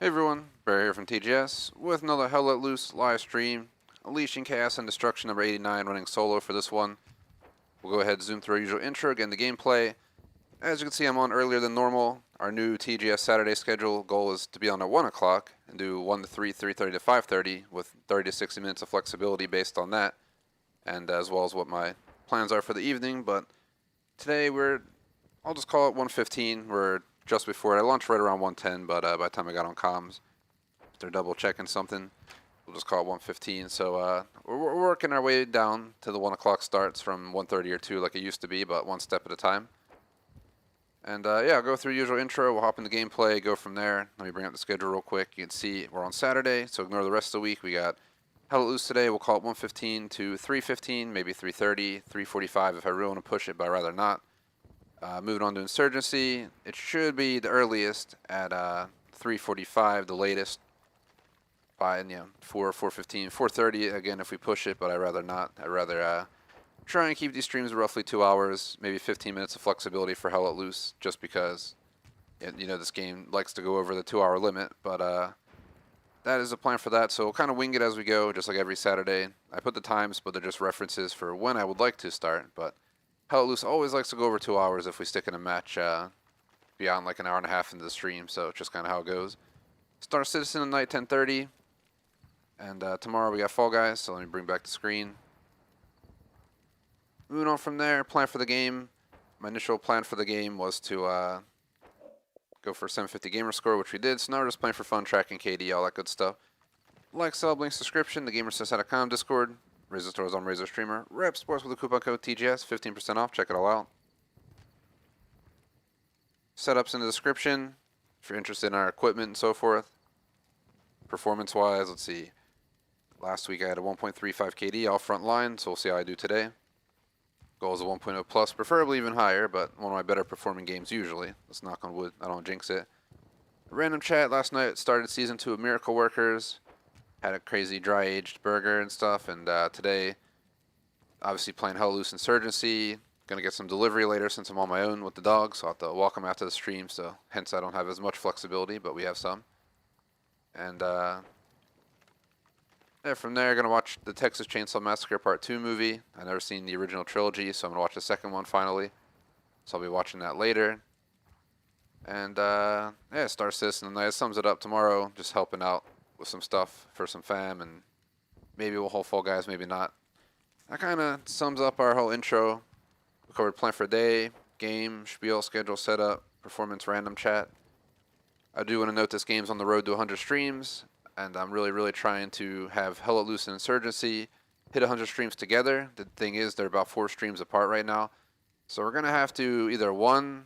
Hey everyone, Barry here from TGS with another Hell Let Loose live stream. Unleashing Chaos and Destruction number 89 running solo for this one. We'll go ahead and zoom through our usual intro, get into gameplay. As you can see, I'm on earlier than normal. Our new TGS Saturday schedule goal is to be on at 1 o'clock and do 1 to 3, 3:30 to 5:30 with 30 to 60 minutes of flexibility based on that, and as well as what my plans are for the evening. But today I'll just call it 1:15. We're just before it. I launched right around 1:10, but by the time I got on comms, they're double checking something. We'll just call it 1:15. So we're working our way down to the 1 o'clock starts from 1:30 or 2 like it used to be, but one step at a time. And yeah, I'll go through the usual intro. We'll hop into gameplay, go from there. Let me bring up the schedule real quick. You can see we're on Saturday, so ignore the rest of the week. We got Hell Let Loose today. We'll call it 1:15 to 3:15, maybe 3:30, 3:45 if I really want to push it, but I'd rather not. Moving on to Insurgency, it should be the earliest at 3:45, the latest by 4:15, 4:30 again if we push it, but I'd rather not. I'd rather try and keep these streams roughly 2 hours, maybe 15 minutes of flexibility for Hell Let Loose, just because this game likes to go over the 2-hour limit. But that is the plan for that. So we'll kind of wing it as we go, just like every Saturday. I put the times, but they're just references for when I would like to start. But Hell Let Loose always likes to go over 2 hours if we stick in a match beyond like an hour and a half into the stream, so it's just kind of how it goes. Star Citizen tonight, 10:30, and tomorrow we got Fall Guys, so let me bring back the screen. Moving on from there, plan for the game. My initial plan for the game was to go for a 750 gamer score, which we did, so now we're just playing for fun, tracking KD, all that good stuff. Like, sub, link, subscription, thegamersets.com, Discord, Razer stores on Razer Streamer. Rep Sports with the coupon code TGS, 15% off. Check it all out. Setups in the description if you're interested in our equipment and so forth. Performance-wise, let's see. Last week I had a 1.35 KD all front line, so we'll see how I do today. Goal is a 1.0 plus, preferably even higher, but one of my better performing games usually. Let's knock on wood. I don't jinx it. Random chat last night started season 2 of Miracle Workers. Had a crazy dry-aged burger and stuff, and today, obviously playing Hell Let Loose Insurgency. Gonna get some delivery later since I'm on my own with the dog, so I'll have to walk them after the stream, so hence I don't have as much flexibility, but we have some. And yeah, from there, gonna watch the Texas Chainsaw Massacre Part 2 movie. I've never seen the original trilogy, so I'm gonna watch the second one finally. So I'll be watching that later. And yeah, Star Citizen tonight. That sums it up. Tomorrow, just helping out with some stuff for some fam, and maybe we'll hold Fall Guys, maybe not. That kind of sums up our whole intro. We covered plan for day, game, spiel, schedule, setup, performance, random chat. I do want to note this game's on the road to 100 streams, and I'm really trying to have Hell Let Loose and Insurgency hit 100 streams together. The thing is, they're about 4 streams apart right now. So we're going to have to either, 1,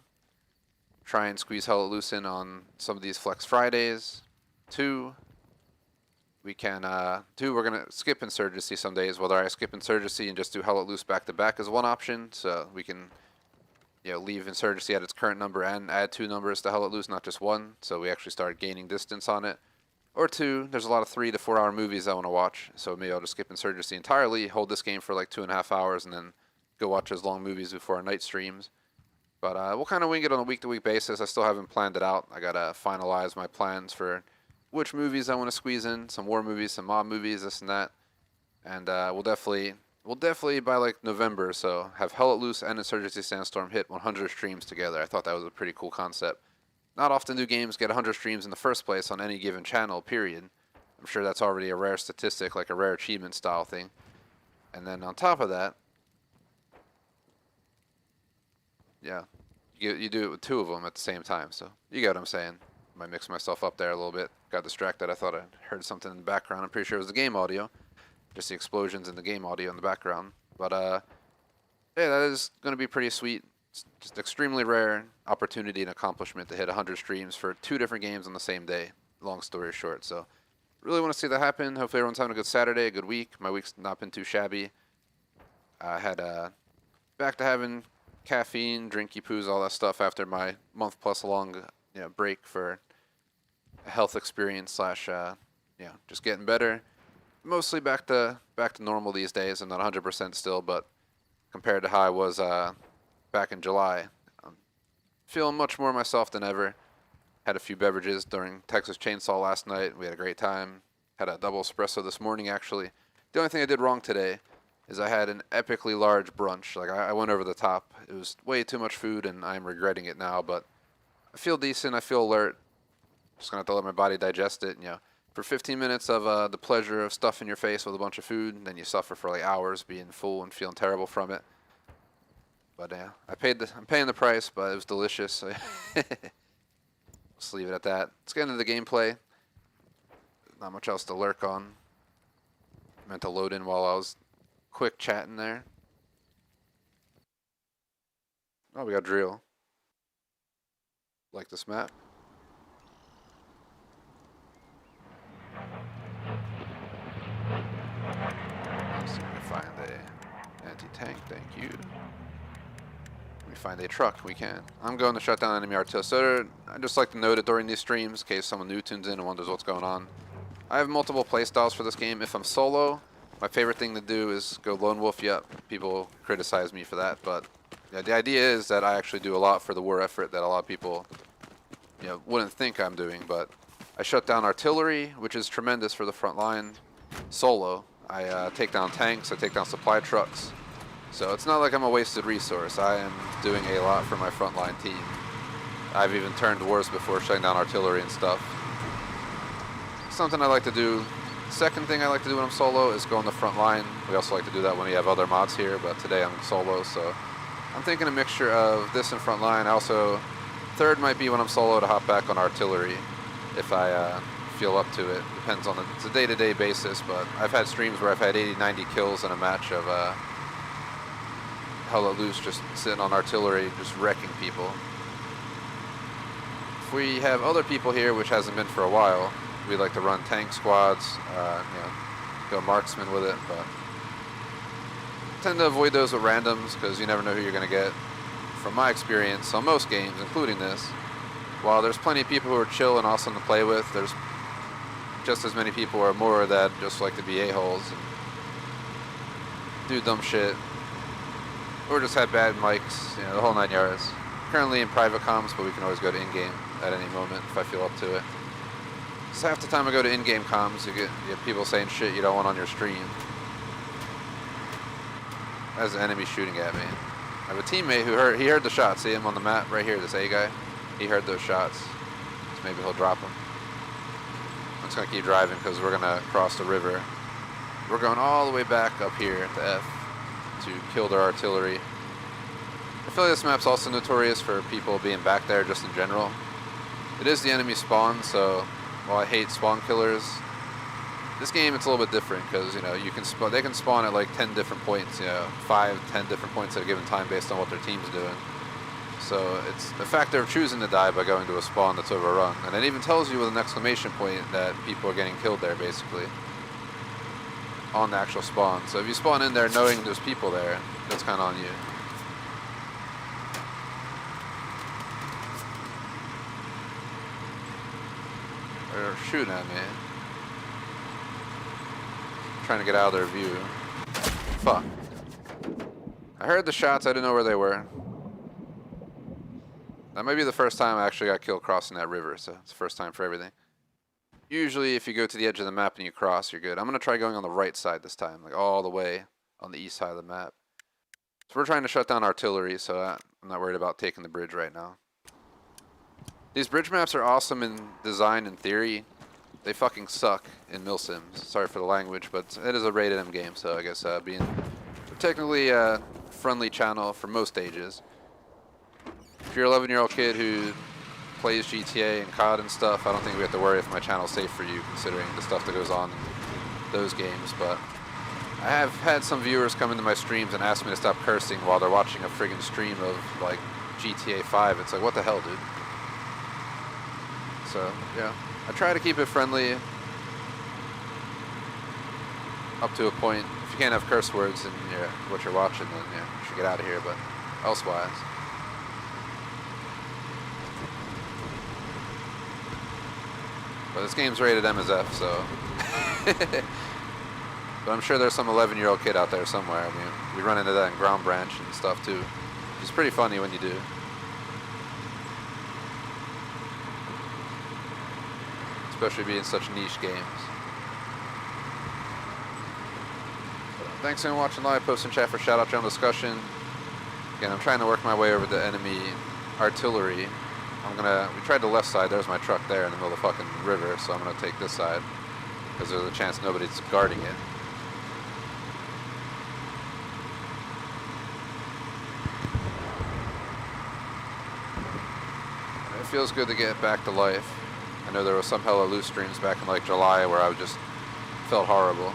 try and squeeze Hell Let Loose in on some of these Flex Fridays. 2, we can, we're going to skip Insurgency some days. Whether I skip Insurgency and just do Hell Let Loose back-to-back is one option. So we can, leave Insurgency at its current number and add 2 numbers to Hell Let Loose, not just 1. So we actually start gaining distance on it. Or 2, there's a lot of 3 to 4 hour movies I want to watch. So maybe I'll just skip Insurgency entirely, hold this game for like 2.5 hours, and then go watch those long movies before our night streams. But we'll kind of wing it on a week-to-week basis. I still haven't planned it out. I got to finalize my plans for which movies I want to squeeze in, some war movies, some mob movies, this and that. And we'll definitely by like November, so have Hell Let Loose and Insurgency Sandstorm hit 100 streams together. I thought that was a pretty cool concept. Not often do games get 100 streams in the first place on any given channel, period. I'm sure that's already a rare statistic, like a rare achievement style thing. And then on top of that, yeah, you do it with 2 of them at the same time, so you get what I'm saying. Might mix myself up there a little bit. Got distracted. I thought I heard something in the background. I'm pretty sure it was the game audio. Just the explosions in the game audio in the background. But yeah, that is going to be pretty sweet. It's just extremely rare opportunity and accomplishment to hit 100 streams for 2 different games on the same day. Long story short. So really want to see that happen. Hopefully everyone's having a good Saturday, a good week. My week's not been too shabby. I had back to having caffeine, drinky poos, all that stuff after my month-plus long break for a health experience slash just getting better. Mostly back to normal these days. I'm not 100% still, but compared to how I was back in July, I'm feeling much more myself than ever. Had a few beverages during Texas Chainsaw last night. We had a great time. Had a double espresso this morning, actually. The only thing I did wrong today is I had an epically large brunch. Like, I went over the top. It was way too much food, and I'm regretting it now, but I feel decent. I feel alert. Just gonna have to let my body digest it, you know. For 15 minutes of the pleasure of stuffing your face with a bunch of food, and then you suffer for like hours being full and feeling terrible from it. But yeah, I'm paying the price, but it was delicious. Let's leave it at that. Let's get into the gameplay. Not much else to lurk on. Meant to load in while I was quick chatting there. Oh, we got drill. Like this map. Let's see if we can find a anti-tank, thank you. We find a truck, we can. I'm going to shut down enemy artillery. So I just like to note it during these streams in case someone new tunes in and wonders what's going on. I have multiple playstyles for this game. If I'm solo, my favorite thing to do is go lone wolf. Yep, people criticize me for that, but yeah, the idea is that I actually do a lot for the war effort that a lot of people, you know, wouldn't think I'm doing. But I shut down artillery, which is tremendous for the front line. Solo, I take down tanks, I take down supply trucks. So it's not like I'm a wasted resource. I am doing a lot for my frontline team. I've even turned wars before, shutting down artillery and stuff. Something I like to do. Second thing I like to do when I'm solo is go on the front line. We also like to do that when we have other mods here, but today I'm solo, so I'm thinking a mixture of this and front line. Also, third might be when I'm solo to hop back on artillery if I feel up to it. Depends on it's a day-to-day basis, but I've had streams where I've had 80, 90 kills in a match of Hell Let Loose, just sitting on artillery, just wrecking people. If we have other people here, which hasn't been for a while, we like to run tank squads, you know, go marksman with it, but tend to avoid those with randoms because you never know who you're going to get. From my experience on most games, including this, while there's plenty of people who are chill and awesome to play with, there's just as many people or more that just like to be a-holes and do dumb shit, or just have bad mics, you know, the whole 9 yards. Currently in private comms, but we can always go to in-game at any moment if I feel up to it. So half the time I go to in-game comms, you get people saying shit you don't want on your stream. As an enemy shooting at me. I have a teammate who heard the shot. See him on the map right here, this A guy? He heard those shots. So maybe he'll drop them. I'm just gonna keep driving because we're gonna cross the river. We're going all the way back up here to F to kill their artillery. I feel like this map's also notorious for people being back there just in general. It is the enemy spawn, so while I hate spawn killers, this game it's a little bit different because, you know, you can they can spawn at like 10 different points, you know, 5, 10 different points at a given time based on what their team's doing. So it's the factor of choosing to die by going to a spawn that's overrun, and it even tells you with an exclamation point that people are getting killed there basically on the actual spawn. So if you spawn in there knowing there's people there, that's kind of on you. They're shooting at me. Trying to get out of their view. Fuck. I heard the shots, I didn't know where they were. That might be the first time I actually got killed crossing that river, so it's the first time for everything. Usually if you go to the edge of the map and you cross, you're good. I'm going to try going on the right side this time, like all the way on the east side of the map. So we're trying to shut down artillery, so I'm not worried about taking the bridge right now. These bridge maps are awesome in design and theory. They fucking suck in milsims. Sorry for the language, but it is a rated M game, so I guess being technically a friendly channel for most ages. If you're an 11-year-old kid who plays GTA and COD and stuff, I don't think we have to worry if my channel's safe for you, considering the stuff that goes on in those games. But I have had some viewers come into my streams and ask me to stop cursing while they're watching a friggin' stream of like GTA 5. It's like, what the hell, dude? So yeah, I try to keep it friendly up to a point. If you can't have curse words in what you're watching, then yeah, you should get out of here. But elsewise. But this game's rated M as F, so. But I'm sure there's some 11-year-old kid out there somewhere. I mean, we run into that in Ground Branch and stuff too. It's pretty funny when you do. especially being such niche games. Thanks for watching live, post in chat for shout out, general discussion. Again, I'm trying to work my way over the enemy artillery. We tried the left side, there's my truck there in the middle of the fucking river, so I'm gonna take this side, because there's a chance nobody's guarding it. It feels good to get back to life. I know there was some hella loose streams back in like July where I just felt horrible.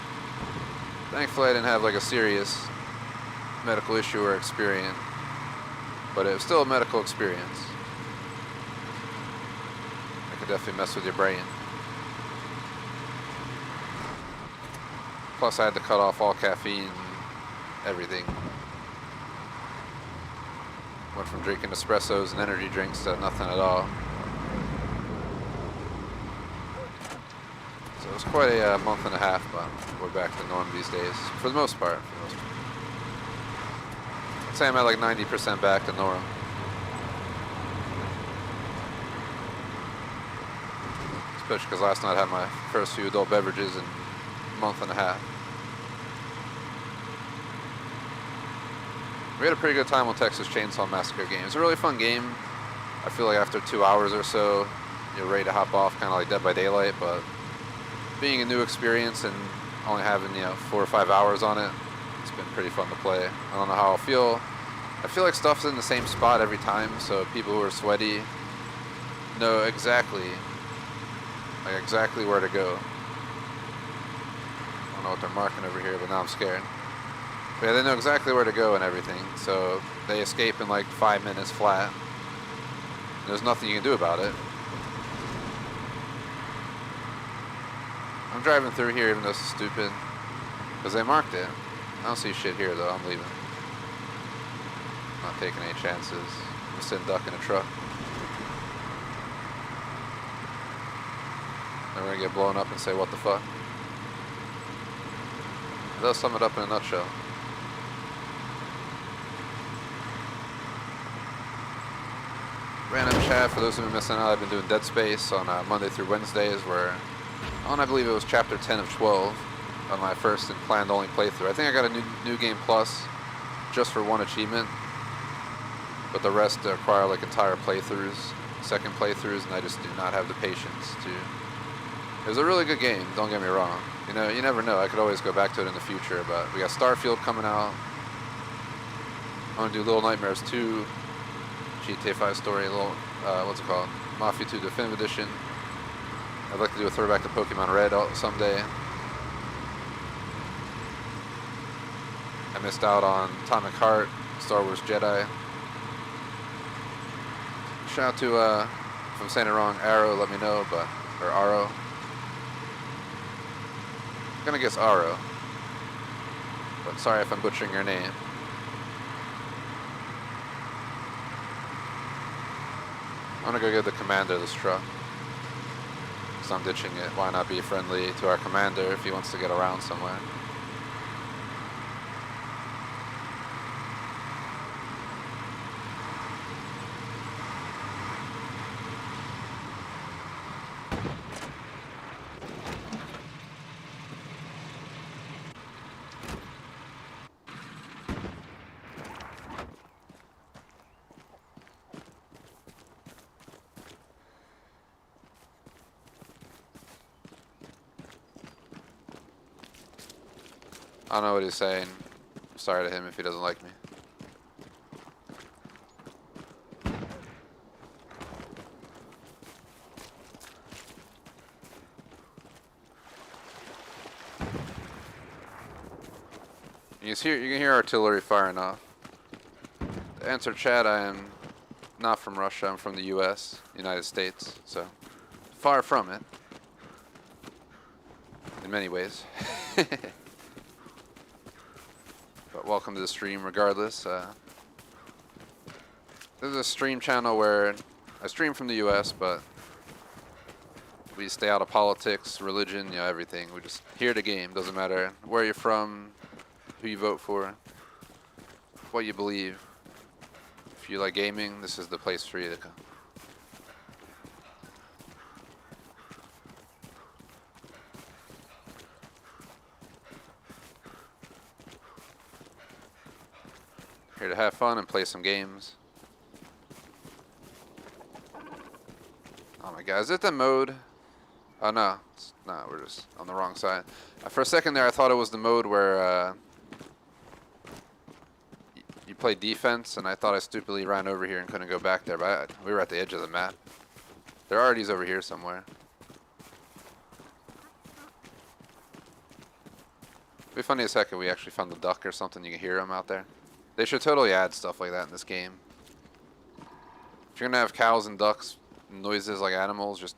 Thankfully I didn't have like a serious medical issue or experience, but it was still a medical experience. It could definitely mess with your brain. Plus I had to cut off all caffeine, everything. Went from drinking espressos and energy drinks to nothing at all. So it was quite a month and a half, but we're back to norm these days, for the most part. I'd say I'm at like 90% back to norm. Especially because last night I had my first few adult beverages in a month and a half. We had a pretty good time on Texas Chainsaw Massacre game. It's a really fun game. I feel like after 2 hours or so, you're ready to hop off, kind of like Dead by Daylight, but being a new experience and only having, 4 or 5 hours on it, it's been pretty fun to play. I don't know how I'll feel. I feel like stuff's in the same spot every time, so people who are sweaty know exactly where to go. I don't know what they're marking over here, but now I'm scared. But yeah, they know exactly where to go and everything, so they escape in like 5 minutes flat. There's nothing you can do about it. I'm driving through here even though this is stupid, because they marked it. I don't see shit here though, I'm leaving. Not taking any chances. I'm just sitting duck in a truck. Then we're gonna get blown up and say what the fuck. That'll sum it up in a nutshell. Random chat, for those who've been missing out, I've been doing Dead Space on Monday through Wednesdays, where I believe it was chapter 10 of 12 on my first and planned only playthrough. I think I got a new game plus just for one achievement, but the rest require like entire playthroughs, second playthroughs, and I just do not have the patience to. It was a really good game, don't get me wrong. You never know, I could always go back to it in the future, but we got Starfield coming out. I'm gonna do Little Nightmares 2, GTA 5 story, what's it called? Mafia 2 Definitive Edition. I'd like to do a throwback to Pokemon Red someday. I missed out on Atomic Heart, Star Wars Jedi. Shout out to, if I'm saying it wrong, Arrow, let me know, or Arrow. I'm gonna guess Arrow, but sorry if I'm butchering your name. I'm gonna go give the commander this truck, because I'm ditching it. Why not be friendly to our commander if he wants to get around somewhere? I don't know what he's saying. I'm sorry to him if he doesn't like me. You can hear artillery firing off. To answer chat, I am not from Russia. I'm from the U.S., United States, so far from it. In many ways. But welcome to the stream regardless. This is a stream channel where I stream from the US, but we stay out of politics, religion, everything. We're just here to game. Doesn't matter where you're from, who you vote for, what you believe. If you like gaming, this is the place for you to come. Here to have fun and play some games. Oh my god, is it the mode? Oh no, no, we're just on the wrong side. For a second there I thought it was the mode where you play defense, and I thought I stupidly ran over here and couldn't go back there, but we were at the edge of the map. There are already over here somewhere. It'd be funny as heck if we actually found the duck or something, you can hear them out there. They should totally add stuff like that in this game. If you're gonna have cows and ducks, noises like animals, just...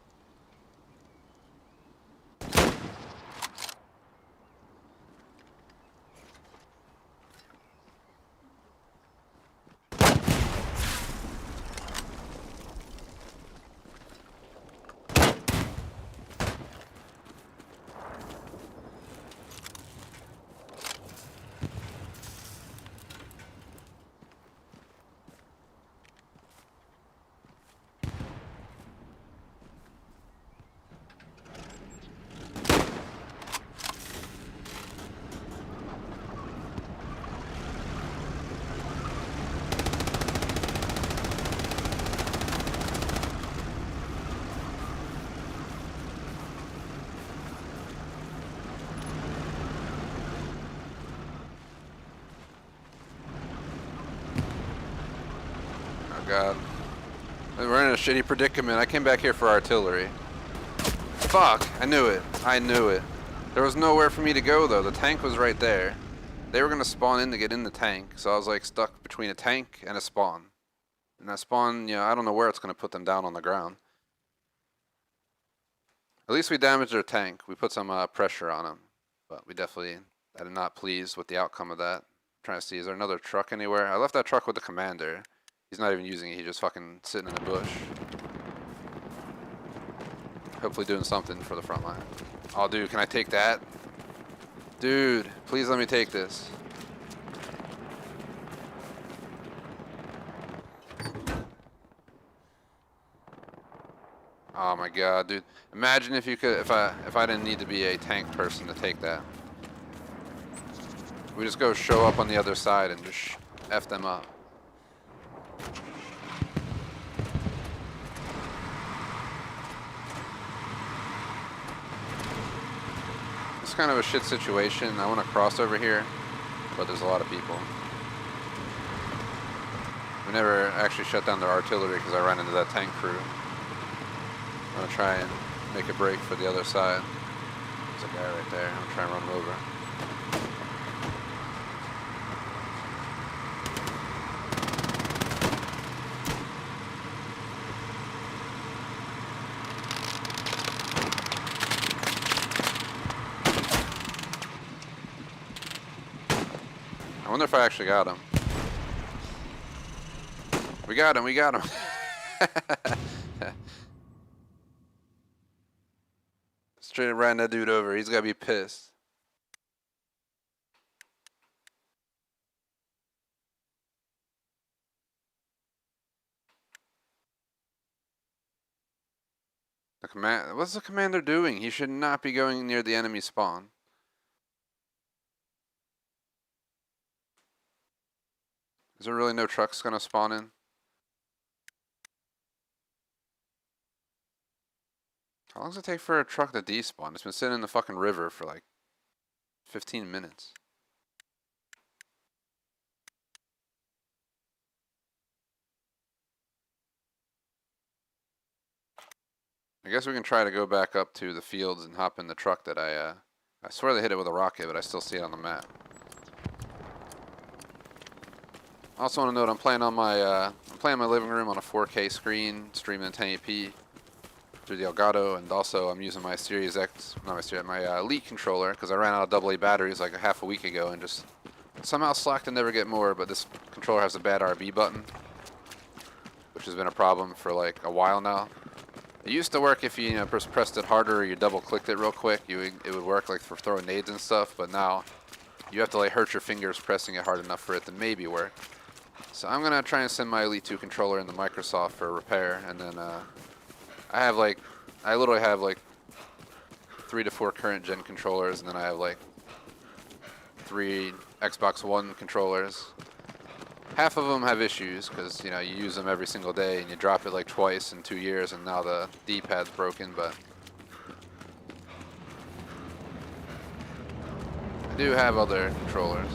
God. We're in a shitty predicament. I came back here for artillery. Fuck! I knew it. I knew it. There was nowhere for me to go though. The tank was right there. They were gonna spawn in to get in the tank, so I was like stuck between a tank and a spawn. And that spawn, you know, I don't know where it's gonna put them down on the ground. At least we damaged their tank. We put some pressure on them. But I am not pleased with the outcome of that. I'm trying to see, is there another truck anywhere? I left that truck with the commander. He's not even using it, he's just fucking sitting in the bush. Hopefully doing something for the front line. Oh dude, can I take that? Dude, please let me take this. Oh my god, dude. Imagine if you could, if I didn't need to be a tank person to take that. We just go show up on the other side and just F them up. It's kind of a shit situation. I want to cross over here, but there's a lot of people. We never actually shut down their artillery because I ran into that tank crew. I'm going to try and make a break for the other side. There's a guy right there. I'm going to try and run him over. I wonder if I actually got him. We got him, we got him. Straight up ran that dude over. He's gotta be pissed. What's the commander doing? He should not be going near the enemy spawn. Is there really no trucks gonna spawn in? How long does it take for a truck to despawn? It's been sitting in the fucking river for like 15 minutes. I guess we can try to go back up to the fields and hop in the truck that I swear they hit it with a rocket, but I still see it on the map. I also want to note I'm playing in my living room on a 4K screen, streaming in 1080p through the Elgato, and also I'm using my Series X, not my Series, my Elite controller because I ran out of AA batteries like half a week ago and just somehow slacked to never get more. But this controller has a bad RB button, which has been a problem for like a while now. It used to work if you pressed it harder or you double clicked it real quick. It would work like for throwing nades and stuff, but now you have to like hurt your fingers pressing it hard enough for it to maybe work. So I'm gonna try and send my Elite 2 controller into Microsoft for repair, and then I literally have like 3 to 4 current gen controllers, and then I have like 3 Xbox One controllers. half of them have issues because, you know, you use them every single day and you drop it like twice in 2 years and now the D-pad's broken, but I do have other controllers.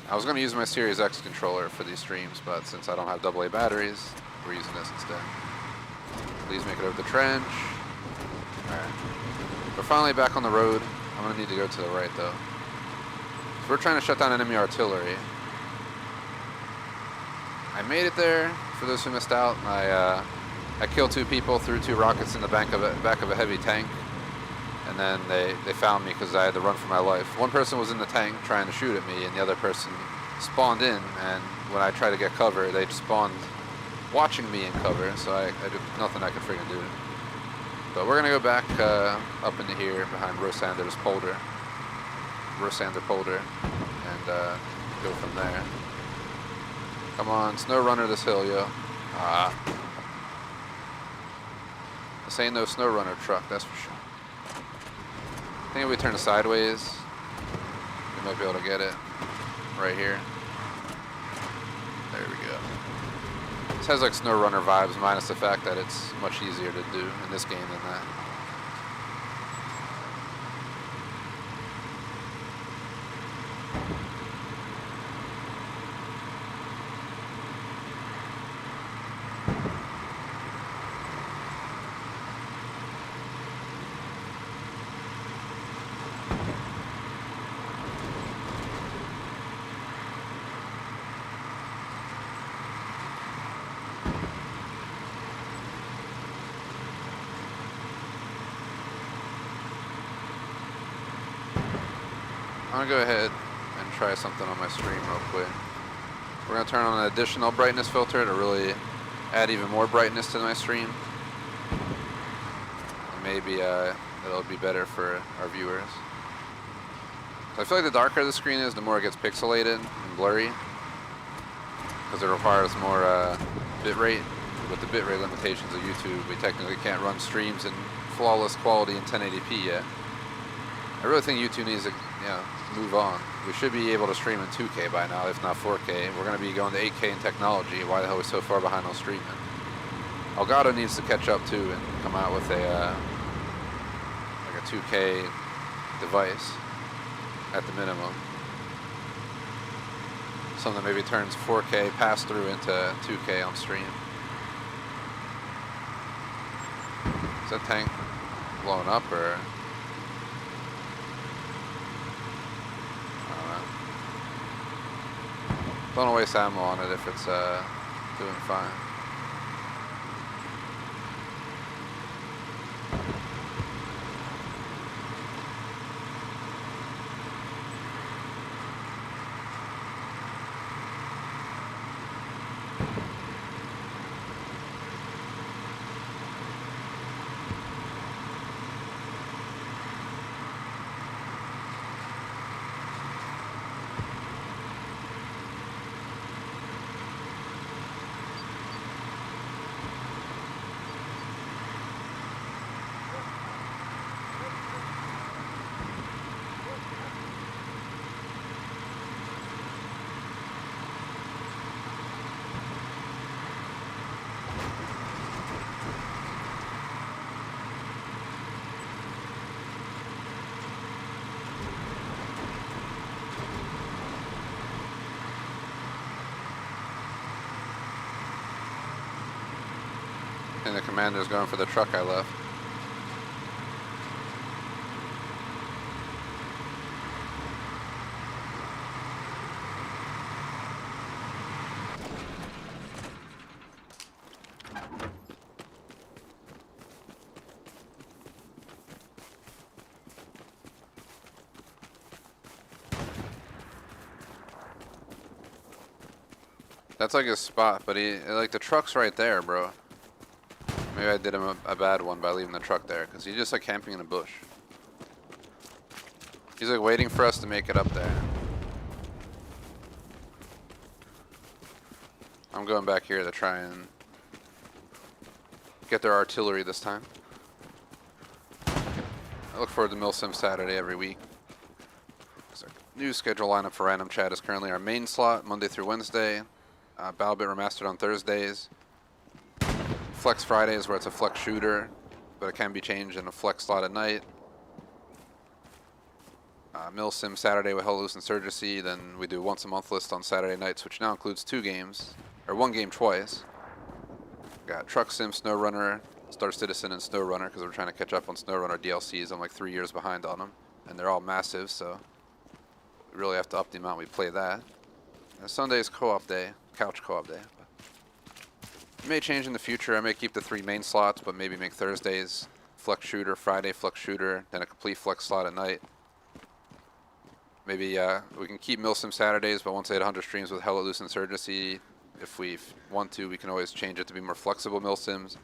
I was going to use my Series X controller for these streams, but since I don't have AA batteries, we're using this instead. Please make it over the trench. Alright. We're finally back on the road. I'm going to need to go to the right, though. So we're trying to shut down enemy artillery. I made it there, for those who missed out. I killed 2 people, threw 2 rockets in the back of a heavy tank. And then they found me because I had to run for my life. One person was in the tank trying to shoot at me, and the other person spawned in, and when I tried to get cover, they spawned watching me in cover, so I did nothing I could freaking do. But we're going to go back up into here behind Rosander's polder. Rosander polder, and go from there. Come on, snow runner this hill, yo. Ah. This ain't no snow runner truck, that's for sure. I think if we turn it sideways, we might be able to get it right here. There we go. This has like SnowRunner vibes, minus the fact that it's much easier to do in this game than that. I'm gonna go ahead and try something on my stream real quick. We're gonna turn on an additional brightness filter to really add even more brightness to my stream. And maybe it'll be better for our viewers. So I feel like the darker the screen is, the more it gets pixelated and blurry, because it requires more bitrate. With the bitrate limitations of YouTube, we technically can't run streams in flawless quality in 1080p yet. I really think YouTube needs to, move on. We should be able to stream in 2K by now, if not 4K. We're going to be going to 8K in technology. Why the hell are we so far behind on streaming? Elgato needs to catch up too and come out with a 2K device at the minimum. Something that maybe turns 4K pass through into 2K on stream. Is that tank blowing up or? Don't waste ammo on it if it's doing fine. And the commander's going for the truck I left. That's like his spot, but like the truck's right there, bro. Maybe I did him a bad one by leaving the truck there, because he's just like camping in a bush. He's like waiting for us to make it up there. I'm going back here to try and get their artillery this time. I look forward to Milsim Saturday every week. So new schedule lineup for Random Chat is currently our main slot, Monday through Wednesday. BattleBit Remastered on Thursdays. Flex Fridays, where it's a flex shooter, but it can be changed in a flex slot at night. Milsim Saturday with Hell Loose Insurgency. Then we do once a month list on Saturday nights, which now includes 2 games, or 1 game twice. Got Truck Sim, SnowRunner, Star Citizen, and SnowRunner, because we're trying to catch up on SnowRunner DLCs. I'm like 3 years behind on them, and they're all massive, so we really have to up the amount we play that. And Sunday's co-op day, couch co-op day. It may change in the future. I may keep the 3 main slots, but maybe make Thursdays flex shooter, Friday flex shooter, then a complete flex slot at night. Maybe we can keep Milsim Saturdays, but once 800 streams with Hell Loose Insurgency, if we want to, we can always change it to be more flexible Milsims.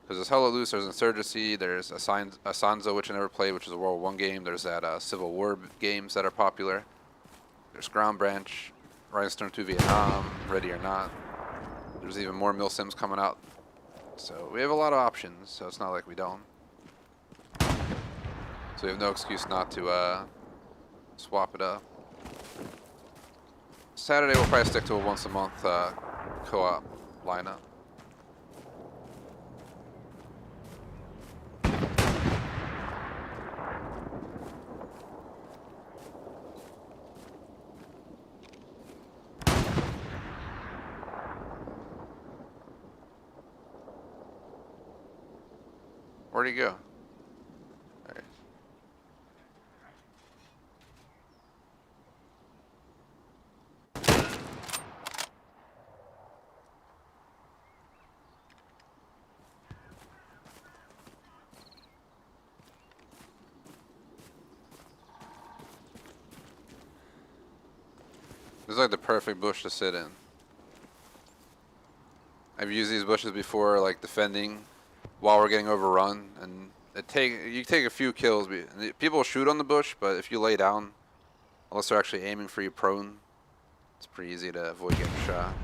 Because there's Hell Loose, there's Insurgency, there's Asanzo, which I never played, which is a World War I game. There's that Civil War games that are popular. There's Ground Branch, Rising Storm 2 Vietnam, Ready or Not. There's even more Milsims coming out. So we have a lot of options, so it's not like we don't. So we have no excuse not to swap it up. Saturday we'll probably stick to a once a month co-op lineup. Where'd he go? There. This is like the perfect bush to sit in. I've used these bushes before, like defending while we're getting overrun, and you take a few kills. People shoot on the bush, but if you lay down, unless they're actually aiming for you prone, it's pretty easy to avoid getting shot.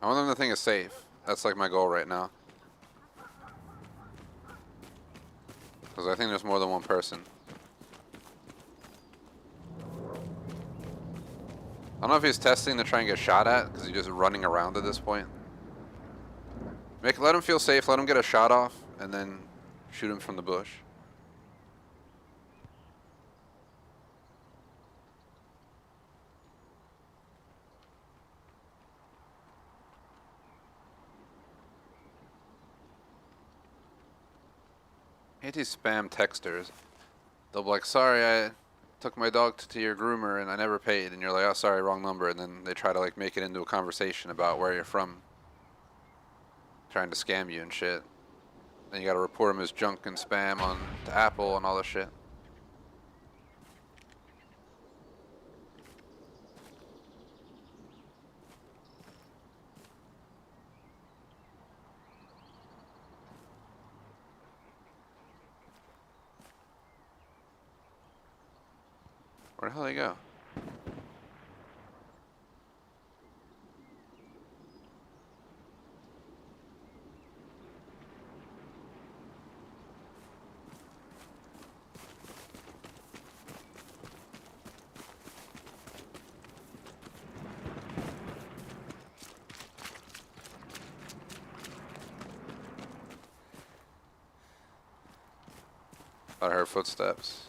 I want them to think it's safe. That's like my goal right now. Because I think there's more than one person. I don't know if he's testing to try and get shot at, because he's just running around at this point. Let him feel safe, let him get a shot off, and then shoot him from the bush. I hate these spam texters. They'll be like, sorry, I took my dog to your groomer and I never paid. And you're like, oh, sorry, wrong number. And then they try to like make it into a conversation about where you're from. Trying to scam you and shit. Then you gotta report them as junk and spam on to Apple and all this shit. Where the hell did he go? I heard footsteps.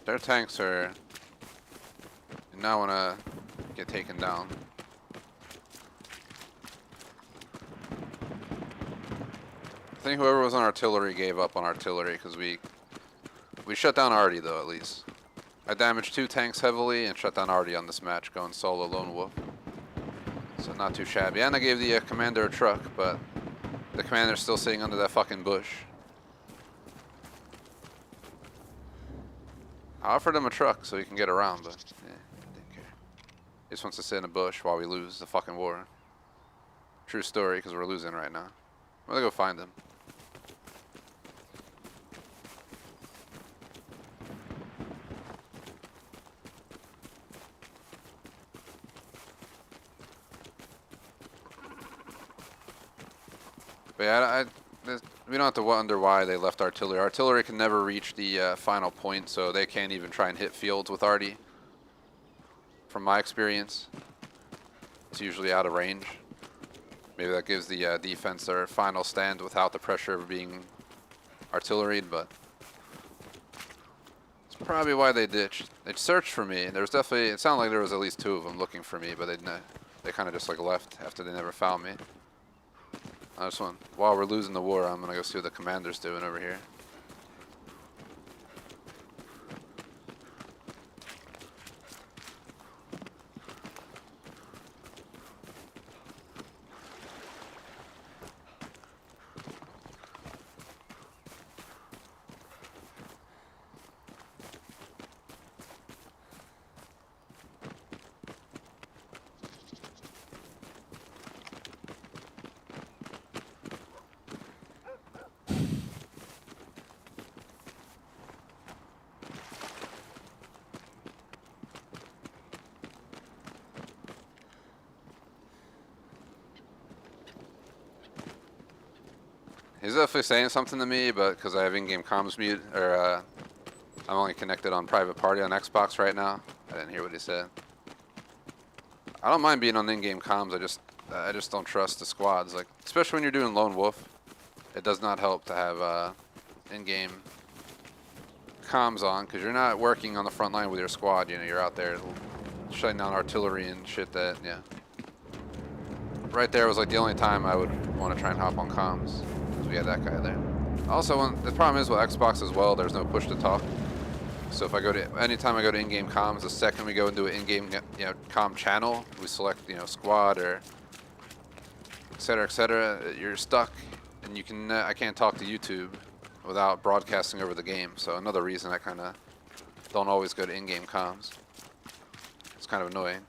Their tanks are... You now want to get taken down. I think whoever was on artillery gave up on artillery because we shut down Artie though, at least. I damaged 2 tanks heavily and shut down Artie on this match, going solo lone wolf. So not too shabby. And I gave the commander a truck, but the commander's still sitting under that fucking bush. I offered him a truck so he can get around, but yeah, didn't care. He just wants to sit in a bush while we lose the fucking war. True story, because we're losing right now. I'm gonna go find him. But yeah, we don't have to wonder why they left artillery. Artillery can never reach the final point, so they can't even try and hit fields with Artie. From my experience, it's usually out of range. Maybe that gives the defense their final stand without the pressure of being artilleried, but it's probably why they ditched. They searched for me. There was definitely, it sounded like there was at least 2 of them looking for me, but they kind of just like left after they never found me. I just want, while we're losing the war, I'm gonna go see what the commander's doing over here. He's definitely saying something to me, but because I have in-game comms mute, or I'm only connected on private party on Xbox right now. I didn't hear what he said. I don't mind being on in-game comms. I just don't trust the squads. Like, especially when you're doing lone wolf, it does not help to have in-game comms on because you're not working on the front line with your squad. You know, you're out there shutting down artillery and shit. That yeah. Right there was like the only time I would want to try and hop on comms. We had that guy there. Also, the problem is with Xbox as well, there's no push to talk. So if I go to, anytime I go to in-game comms, the second we go into an in-game comm channel, we select, squad or et cetera, you're stuck and you can, I can't talk to YouTube without broadcasting over the game. So another reason I kind of don't always go to in-game comms. It's kind of annoying.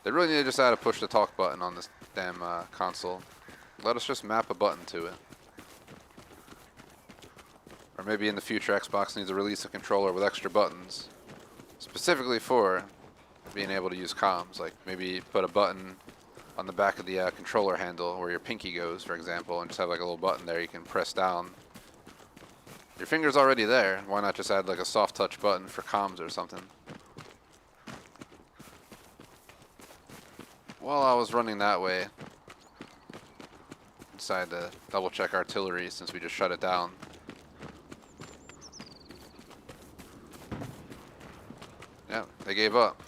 They really need to just add a push to talk button on this damn console. Let us just map a button to it. Or maybe in the future Xbox needs to release a controller with extra buttons specifically for being able to use comms. Like maybe put a button on the back of the controller handle where your pinky goes, for example, and just have like a little button there you can press down. Your finger's already there. Why not just add like a soft touch button for comms or something? While I was running that way, decided to double check artillery since we just shut it down. Yeah, they gave up.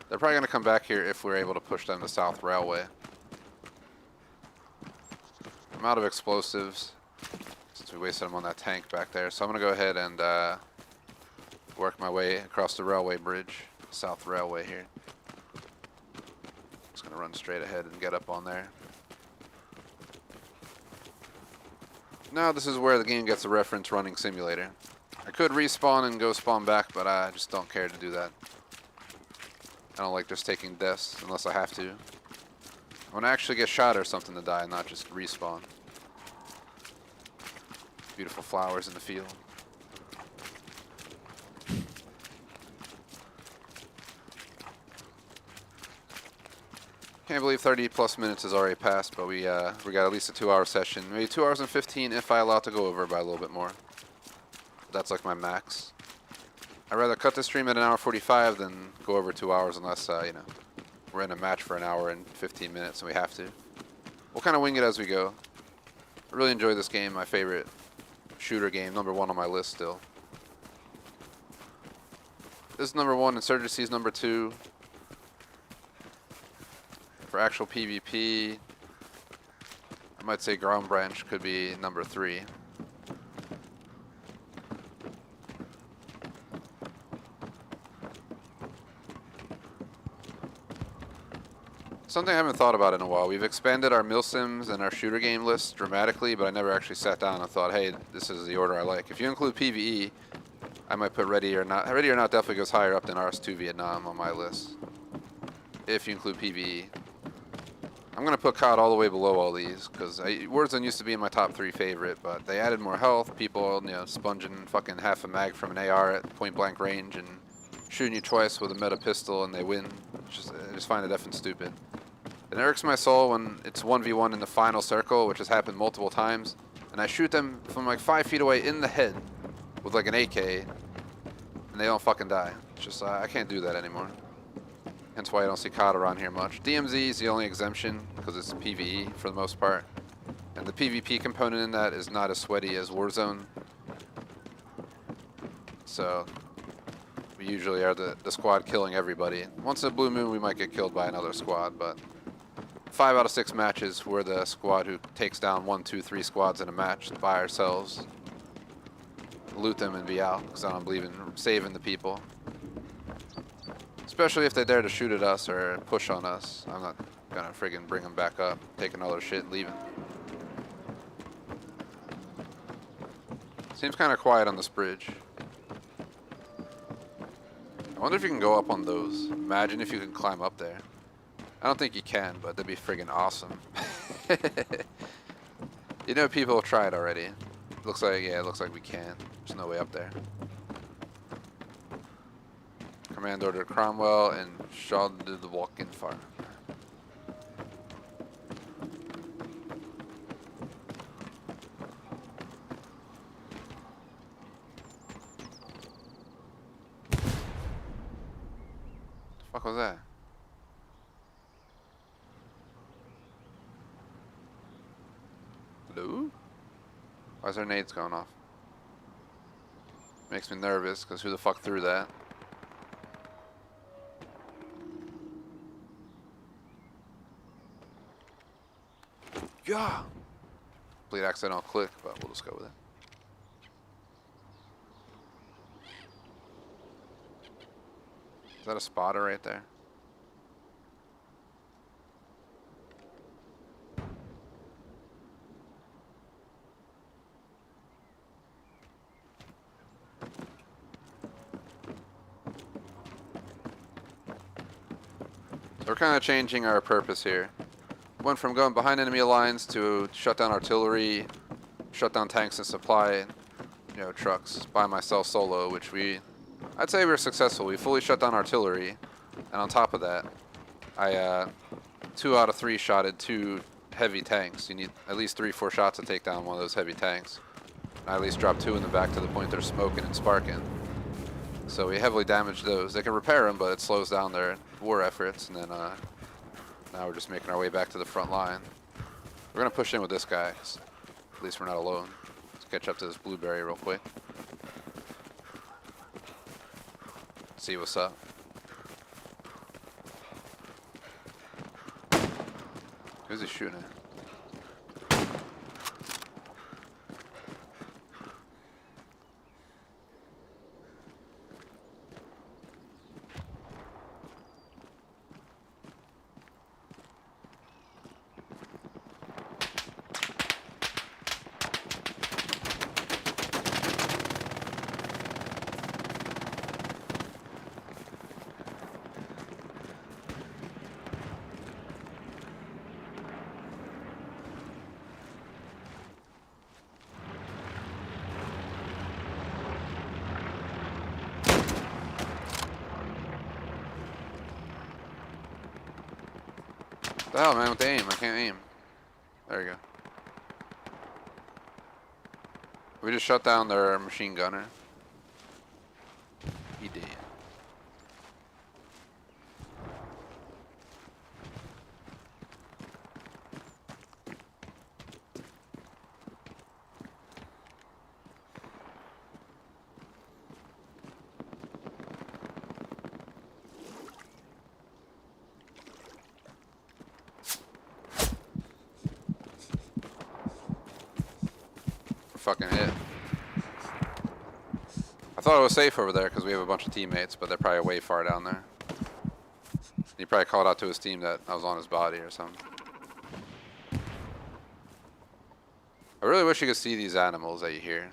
They're probably going to come back here if we're able to push them to South Railway. I'm out of explosives since we wasted them on that tank back there. So I'm going to go ahead and work my way across the railway bridge, South Railway here. Just going to run straight ahead and get up on there. Now this is where the game gets a reference running simulator. I could respawn and go spawn back, but I just don't care to do that. I don't like just taking deaths unless I have to. I want to actually get shot or something to die, not just respawn. Beautiful flowers in the field. Can't believe 30 plus minutes has already passed, but we got at least a 2-hour session. Maybe 2 hours and 15 if I allow it to go over by a little bit more. That's like my max. I'd rather cut the stream at 1:45 than go over 2 hours unless, we're in a match for 1 hour and 15 minutes and we have to. We'll kind of wing it as we go. I really enjoy this game, my favorite shooter game, #1 on my list still. This is number 1, Insurgency is number 2. For actual PvP, I might say Ground Branch could be number 3. Something I haven't thought about in a while. We've expanded our milsims and our shooter game lists dramatically, but I never actually sat down and thought, hey, this is the order I like. If you include PvE, I might put Ready or Not. Ready or Not definitely goes higher up than RS2 Vietnam on my list. If you include PvE. I'm going to put COD all the way below all these, because Warzone used to be in my top 3 favorite, but they added more health, people, you know, sponging fucking half a mag from an AR at point blank range and shooting you twice with a meta pistol and they win. I just find it effing stupid. It irks my soul when it's 1v1 in the final circle, which has happened multiple times, and I shoot them from like 5 feet away in the head with like an AK, and they don't fucking die. It's just, I can't do that anymore. Hence why I don't see COD around here much. DMZ is the only exemption, because it's PvE for the most part. And the PvP component in that is not as sweaty as Warzone. So, we usually are the squad killing everybody. Once in a blue moon, we might get killed by another squad, but 5 out of 6 matches, we're the squad who takes down 1, 2, 3 squads in a match by ourselves. Loot them and be out, because I don't believe in saving the people. Especially if they dare to shoot at us or push on us. I'm not gonna friggin' bring them back up, taking all their shit and leaving. Seems kind of quiet on this bridge. I wonder if you can go up on those. Imagine if you can climb up there. I don't think you can, but that'd be friggin' awesome. You know, people have tried already. Looks like, yeah, it looks like we can. There's no way up there. Command order Cromwell and Shaw did the walk-in fire. What the fuck was that? Hello? Why is our nades going off? Makes me nervous, because who the fuck threw that? Yeah! Complete accidental click, but we'll just go with it. Is that a spotter right there? So we're kind of changing our purpose here. Went from going behind enemy lines to shut down artillery, shut down tanks and supply, you know, trucks by myself solo, which I'd say we were successful. We fully shut down artillery, and on top of that, I 2 out of 3 shotted 2 heavy tanks. You need at least 3-4 shots to take down one of those heavy tanks. I at least dropped 2 in the back to the point they're smoking and sparking. So we heavily damaged those. They can repair them, but it slows down their war efforts, and then now we're just making our way back to the front line. We're going to push in with this guy, 'cause at least we're not alone. Let's catch up to this blueberry real quick. See what's up. Who's he shooting at? What the hell, man, with the aim? I can't aim. There you go. We just shut down their machine gunner. He did. fucking hit. I thought it was safe over there because we have a bunch of teammates, but they're probably way far down there. He probably called out to his team that I was on his body or something. I really wish you could see these animals that you hear.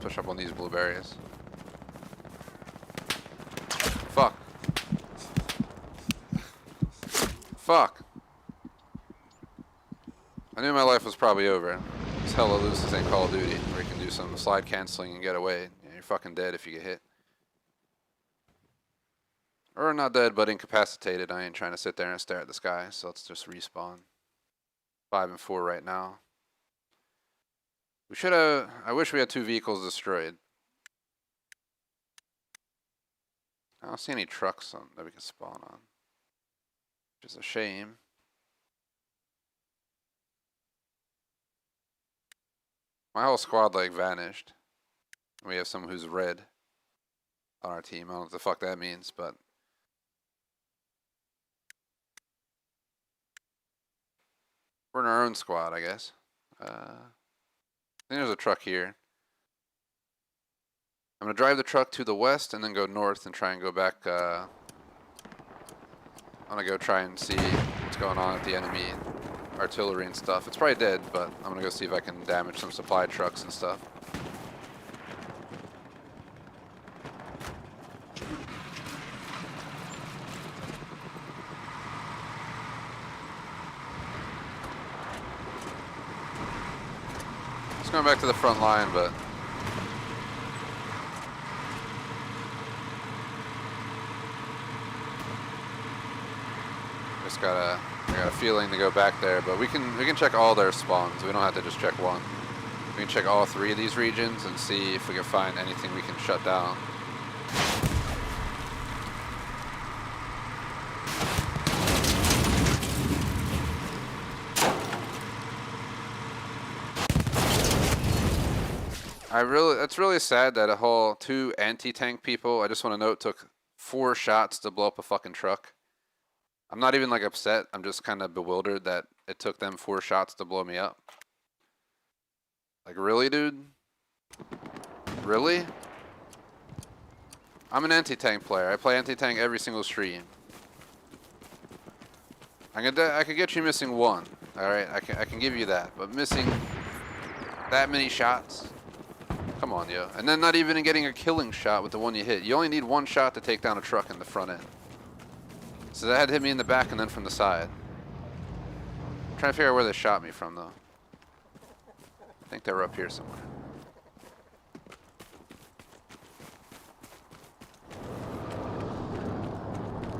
Push up on these blueberries. Fuck. Fuck. I knew my life was probably over. It's hella loose, this ain't Call of Duty, where you can do some slide canceling and get away. You're fucking dead if you get hit. Or not dead, but incapacitated. I ain't trying to sit there and stare at the sky, so let's just respawn. 5 and 4 right now. We should have... I wish we had 2 vehicles destroyed. I don't see any trucks that we can spawn on. Which is a shame. My whole squad like vanished. We have someone who's red on our team. I don't know what the fuck that means, but... we're in our own squad, I guess. I think there's a truck here. I'm gonna drive the truck to the west and then go north and try and go back. I'm gonna go try and see what's going on with the enemy artillery and stuff. It's probably dead, but I'm gonna go see if I can damage some supply trucks and stuff. Just going back to the front line, but I got a feeling to go back there, but we can check all their spawns. We don't have to just check one. We can check all 3 of these regions and see if we can find anything we can shut down. That's really sad that a whole 2 anti-tank people, I just want to note, took 4 shots to blow up a fucking truck. I'm not even like upset. I'm just kind of bewildered that it took them 4 shots to blow me up. Like, really, dude? Really? I'm an anti-tank player. I play anti-tank every single stream. I could get you missing 1. All right, I can give you that. But missing that many shots? Come on, yo. And then not even getting a killing shot with the one you hit. You only need 1 shot to take down a truck in the front end. So that had hit me in the back and then from the side. I'm trying to figure out where they shot me from, though. I think they were up here somewhere.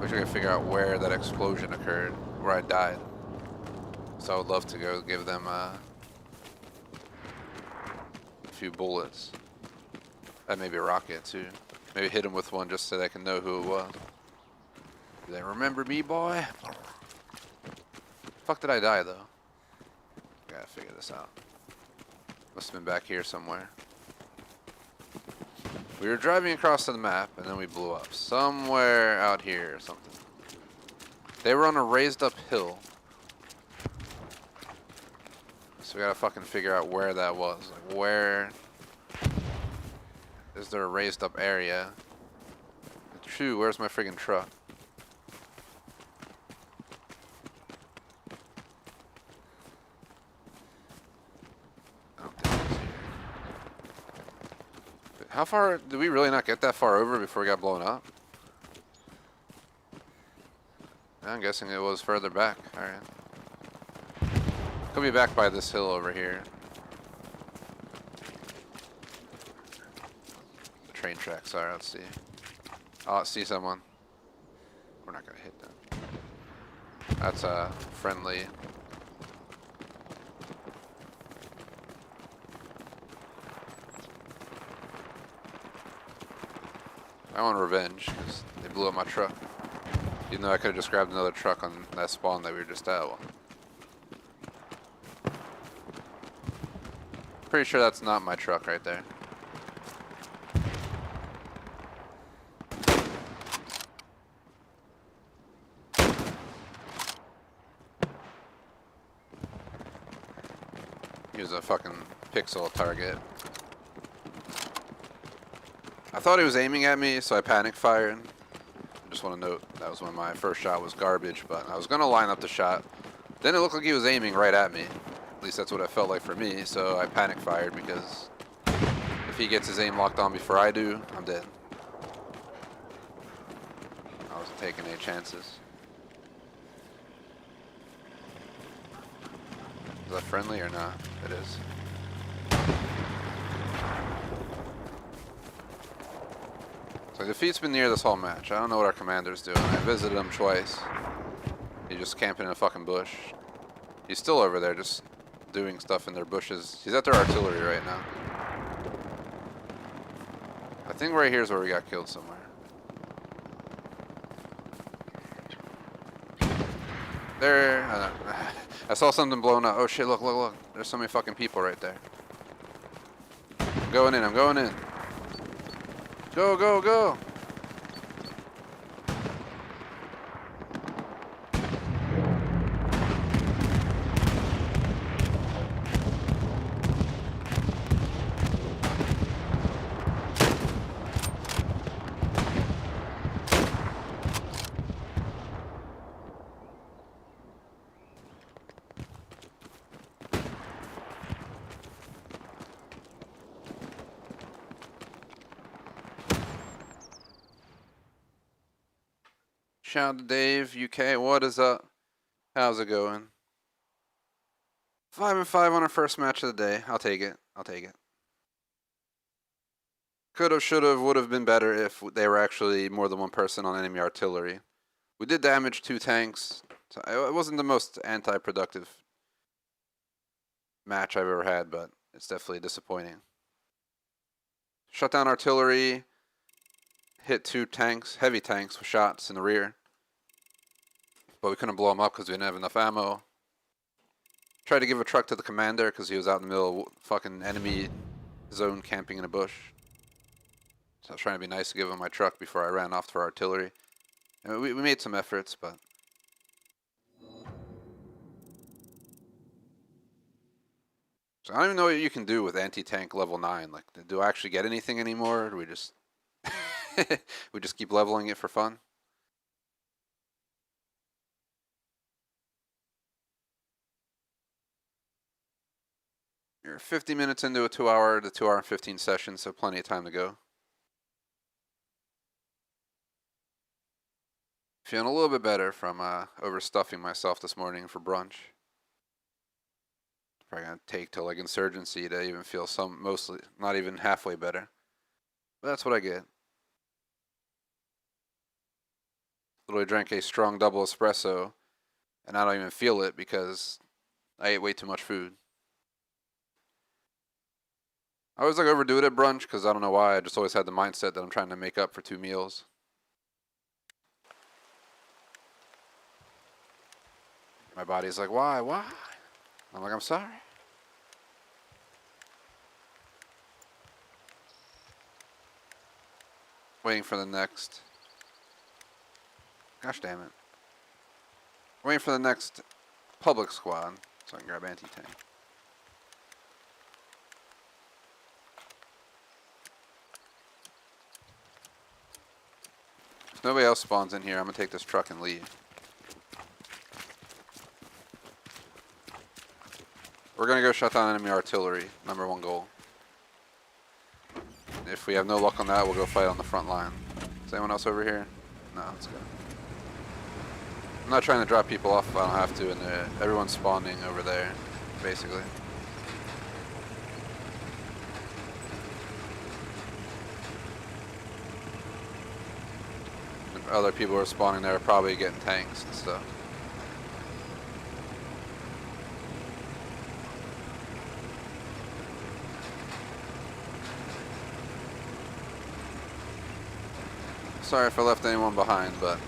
Wish I could figure out where that explosion occurred, where I died. So I would love to go give them a few bullets. And maybe a rocket, too. Maybe hit them with one just so they can know who it was. Do they remember me, boy? Fuck did I die, though? Gotta figure this out. Must have been back here somewhere. We were driving across to the map, and then we blew up. Somewhere out here or something. They were on a raised up hill. So we gotta fucking figure out where that was. Like, where is there a raised up area? Shoot, where's my friggin' truck? How far, did we really not get that far over before we got blown up? I'm guessing it was further back. Alright. Could be back by this hill over here. The train tracks are, let's see. Oh, I see someone. We're not gonna hit them. That's a friendly. I want revenge, because they blew up my truck. Even though I could have just grabbed another truck on that spawn that we were just at. Pretty sure that's not my truck right there. He was a fucking pixel target. I thought he was aiming at me, so I panic fired. I just want to note that was when my first shot was garbage, but I was going to line up the shot. Then it looked like he was aiming right at me. At least that's what it felt like for me, so I panic fired because if he gets his aim locked on before I do, I'm dead. I wasn't taking any chances. Is that friendly or not? It is. So defeat's been near this whole match. I don't know what our commander's doing. I visited him twice. He's just camping in a fucking bush. He's still over there just doing stuff in their bushes. He's at their artillery right now. I think right here is where we got killed somewhere. There. I saw something blown up. Oh shit, look, look, look. There's so many fucking people right there. I'm going in, I'm going in. Go, go, go! Shout out to Dave, UK. What is up? How's it going? 5-5 on our first match of the day. I'll take it. I'll take it. Could've, should've, would've been better if they were actually more than one person on enemy artillery. We did damage 2 tanks. So it wasn't the most anti-productive match I've ever had, but it's definitely disappointing. Shut down artillery. Hit 2 tanks, heavy tanks with shots in the rear. But we couldn't blow them up because we didn't have enough ammo. Tried to give a truck to the commander because he was out in the middle of fucking enemy zone camping in a bush. So I was trying to be nice to give him my truck before I ran off for artillery. And we made some efforts, but... So I don't even know what you can do with anti-tank level 9. Like, do I actually get anything anymore? Or do we just... we just keep leveling it for fun? You're 50 minutes into a 2-hour to 2-hour and 15 session, so plenty of time to go. Feeling a little bit better from overstuffing myself this morning for brunch. Probably gonna take till like insurgency to even feel mostly, not even halfway better. But that's what I get. Literally drank a strong double espresso, and I don't even feel it because I ate way too much food. I always like overdo it at brunch because I don't know why. I just always had the mindset that I'm trying to make up for 2 meals. My body's like, why? Why? I'm like, I'm sorry. Waiting for the next. Gosh damn it. Waiting for the next public squad so I can grab anti-tank. If nobody else spawns in here, I'm gonna take this truck and leave. We're gonna go shut down enemy artillery, #1 goal. If we have no luck on that, we'll go fight on the front line. Is anyone else over here? No, let's go. I'm not trying to drop people off if I don't have to, and everyone's spawning over there, basically. If other people are spawning there, are probably getting tanks and stuff. Sorry if I left anyone behind, but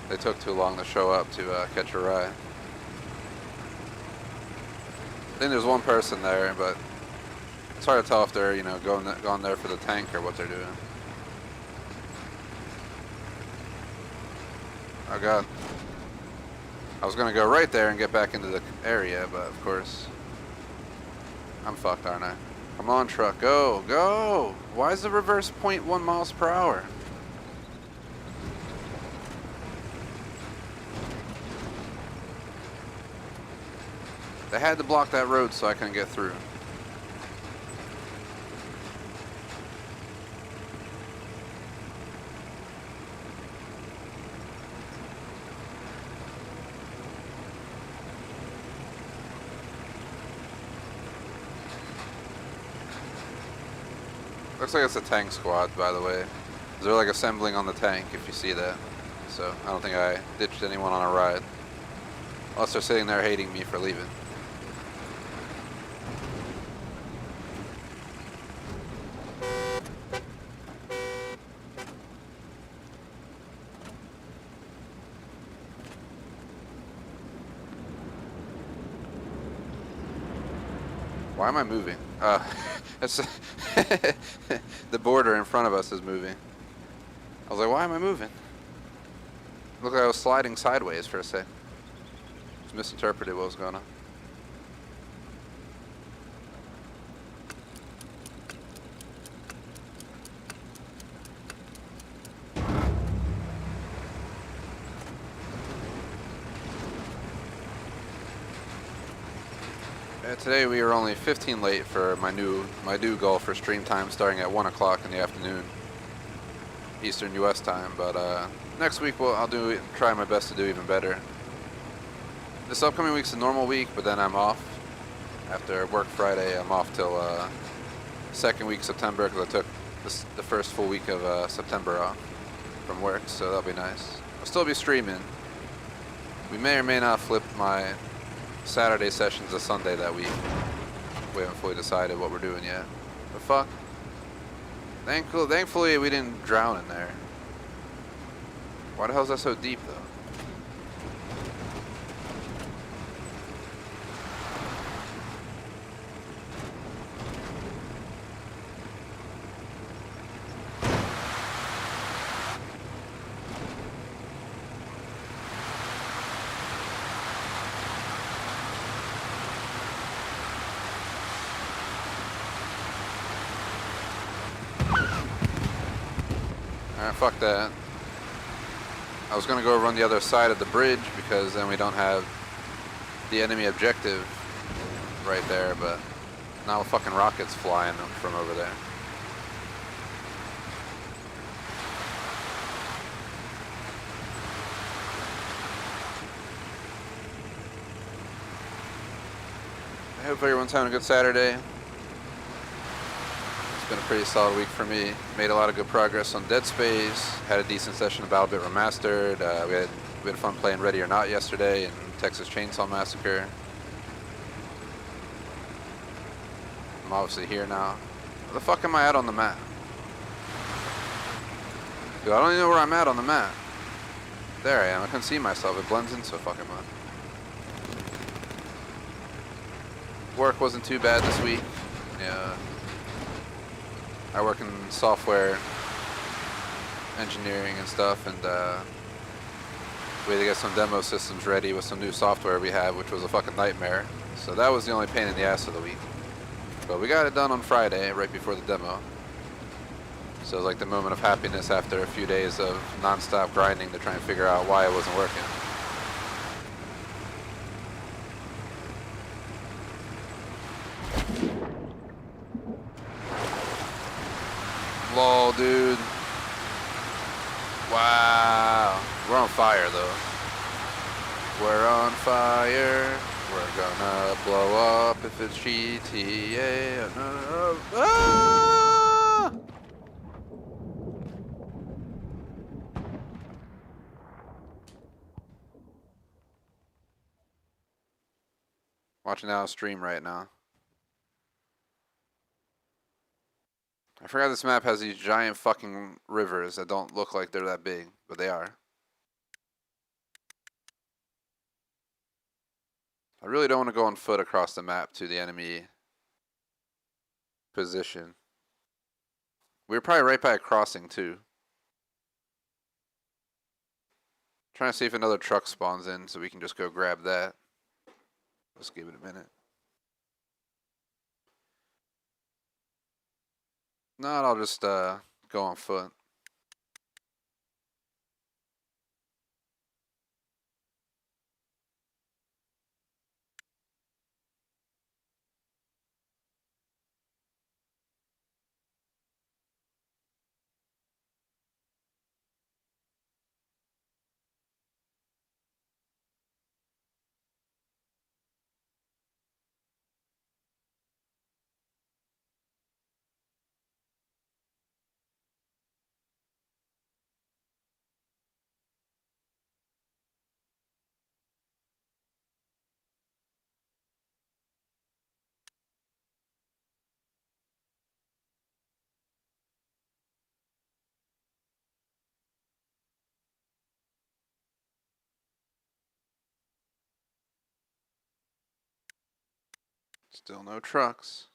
they took too long to show up to catch a ride. I think there's one person there, but it's hard to tell if they're, you know, going there for the tank or what they're doing. Oh god. I was gonna go right there and get back into the area, but of course I'm fucked, aren't I? Come on, truck. Go. Go. Why is the reverse 0.1 miles per hour? They had to block that road so I couldn't get through. Looks like it's a tank squad, by the way. They're like assembling on the tank, if you see that. So I don't think I ditched anyone on a ride. Unless they're sitting there hating me for leaving. Why am I moving? It's the border in front of us is moving. I was like, why am I moving? Looked like I was sliding sideways for a sec. Just misinterpreted what was going on. Today we are only 15 late for my new goal for stream time starting at 1 o'clock in the afternoon Eastern US time, but next week I'll try my best to do even better. This upcoming week's a normal week, but then I'm off. After work Friday, I'm off till second week September because I took the first full week of September off from work, so that'll be nice. I'll still be streaming. We may or may not flip my Saturday sessions to Sunday that week. We haven't fully decided what we're doing yet. The fuck? Thankfully we didn't drown in there. Why the hell is that so deep though? Alright, fuck that. I was gonna go run the other side of the bridge because then we don't have the enemy objective right there, but now fucking rockets flying from over there. I hope everyone's having a good Saturday. It's been a pretty solid week for me. Made a lot of good progress on Dead Space. Had a decent session of Battlebit Remastered. We had fun playing Ready or Not yesterday and Texas Chainsaw Massacre. I'm obviously here now. Where the fuck am I at on the map? Dude, I don't even know where I'm at on the map. There I am. I couldn't see myself. It blends in so fucking much. Work wasn't too bad this week. Yeah. I work in software engineering and stuff, and we had to get some demo systems ready with some new software we have, which was a fucking nightmare. So that was the only pain in the ass of the week. But we got it done on Friday, right before the demo. So it was like the moment of happiness after a few days of non-stop grinding to try and figure out why it wasn't working. Lol, dude. Wow. We're on fire, though. We're on fire. We're gonna blow up if it's GTA. Ah! Watching now a stream right now. I forgot this map has these giant fucking rivers that don't look like they're that big, but they are. I really don't want to go on foot across the map to the enemy position. We were probably right by a crossing too. Trying to see if another truck spawns in so we can just go grab that. Let's give it a minute. Not, I'll just go on foot. Still no trucks.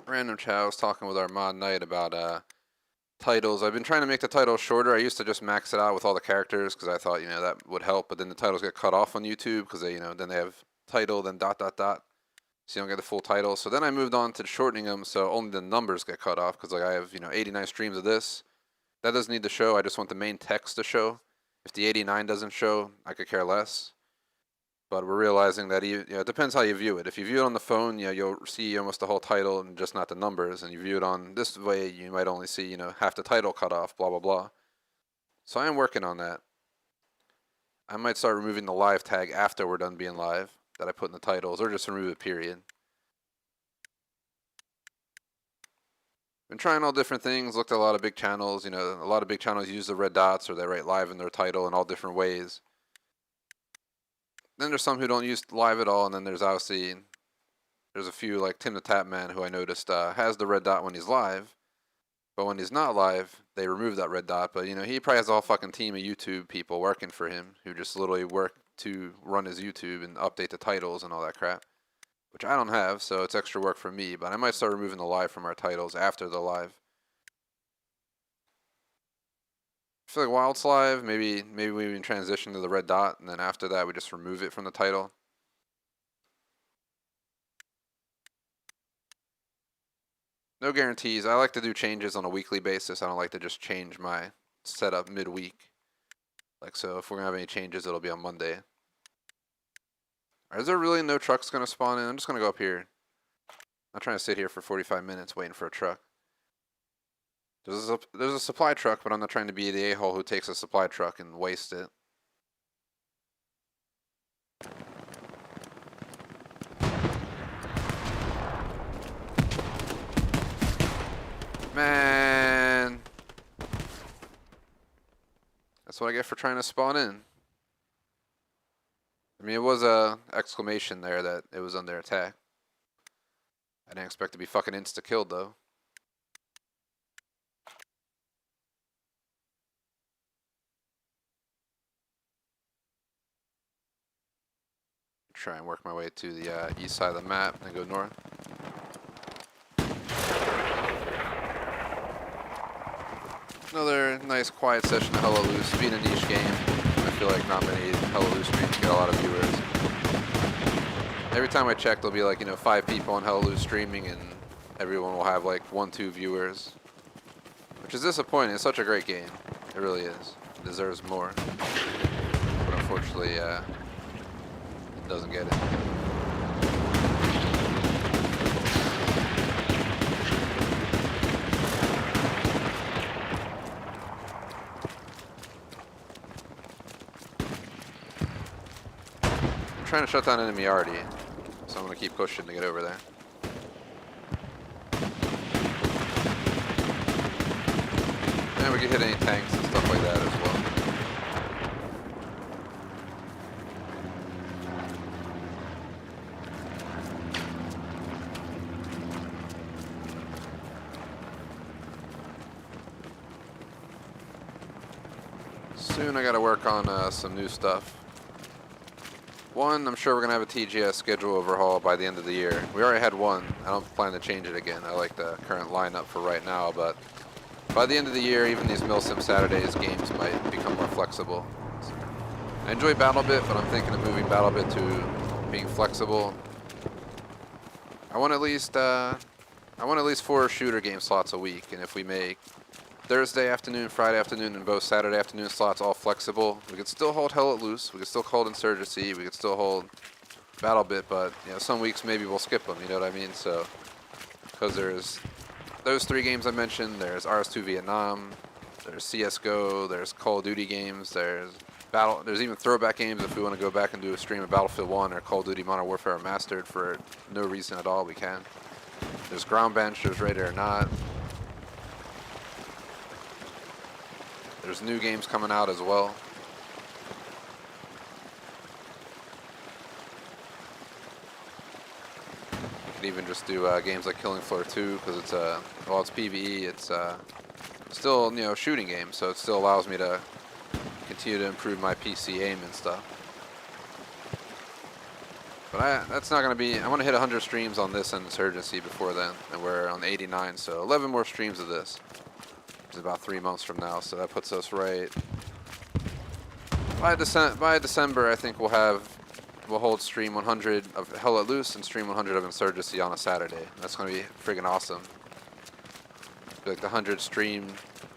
Random chat, I was talking with our mod knight about titles. I've been trying to make the title shorter. I used to just max it out with all the characters because I thought, that would help. But then the titles get cut off on YouTube because they, then they have title, then dot, dot, dot. So you don't get the full title. So then I moved on to shortening them so only the numbers get cut off because like I have, 89 streams of this. That doesn't need to show. I just want the main text to show. If the 89 doesn't show, I could care less. But we're realizing that it depends how you view it. If you view it on the phone, you'll see almost the whole title and just not the numbers. And you view it on this way, you might only see, half the title cut off, blah, blah, blah. So I am working on that. I might start removing the live tag after we're done being live that I put in the titles, or just remove it, period. Been trying all different things, looked at a lot of big channels. A lot of big channels use the red dots or they write live in their title in all different ways. Then there's some who don't use live at all, and then there's obviously, there's a few like Tim the Tap Man who I noticed has the red dot when he's live, but when he's not live, they remove that red dot. But he probably has a whole fucking team of YouTube people working for him who just literally work to run his YouTube and update the titles and all that crap, which I don't have, so it's extra work for me. But I might start removing the live from our titles after the live. I feel like while it's live, maybe we even transition to the red dot, and then after that we just remove it from the title. No guarantees. I like to do changes on a weekly basis. I don't like to just change my setup midweek. Like, so if we're gonna have any changes, it'll be on Monday. Is there really no trucks gonna spawn in? I'm just gonna go up here. I'm not trying to sit here for 45 minutes waiting for a truck. There's a supply truck, but I'm not trying to be the a-hole who takes a supply truck and waste it. Man. That's what I get for trying to spawn in. I mean, it was a exclamation there that it was under attack. I didn't expect to be fucking insta-killed, though. Try and work my way to the east side of the map and go north. Another nice quiet session of Hello Loose, being a niche game. I feel like not many Hello Loose streams get a lot of viewers. Every time I check, there'll be like, 5 people on Hello Loose streaming, and everyone will have like 1-2 viewers. Which is disappointing. It's such a great game. It really is. It deserves more. But unfortunately, it doesn't get it. I'm trying to shut down enemy already, so I'm going to keep pushing to get over there. And we can hit any tanks and stuff like that as well. Soon I gotta work on some new stuff. One, I'm sure we're gonna have a TGS schedule overhaul by the end of the year. We already had one. I don't plan to change it again. I like the current lineup for right now, but by the end of the year, even these Milsim Saturdays games might become more flexible. I enjoy BattleBit, but I'm thinking of moving BattleBit to being flexible. I want at least 4 shooter game slots a week, and if we make Thursday afternoon, Friday afternoon, and both Saturday afternoon slots all flexible, we could still hold Hell Let Loose, we could still hold Insurgency, we could still hold BattleBit, but you know, some weeks maybe we'll skip them, you know what I mean? So, because there's those 3 games I mentioned, there's RS2 Vietnam, there's CSGO, there's Call of Duty games, there's even throwback games if we want to go back and do a stream of Battlefield 1 or Call of Duty Modern Warfare Remastered for no reason at all, we can. There's Ground Bench, there's Ready or Not. There's new games coming out as well. You could even just do games like Killing Floor 2 because it's well, it's PvE. It's still, you know, a shooting game, so it still allows me to continue to improve my PC aim and stuff. But that's not going to be. I want to hit 100 streams on this and Insurgency before then, and we're on 89, so 11 more streams of this. Which is about 3 months from now, so that puts us right by December. I think we'll hold stream 100 of Hell Let Loose and stream 100 of Insurgency on a Saturday. That's gonna be friggin' awesome. Be like the 100 stream.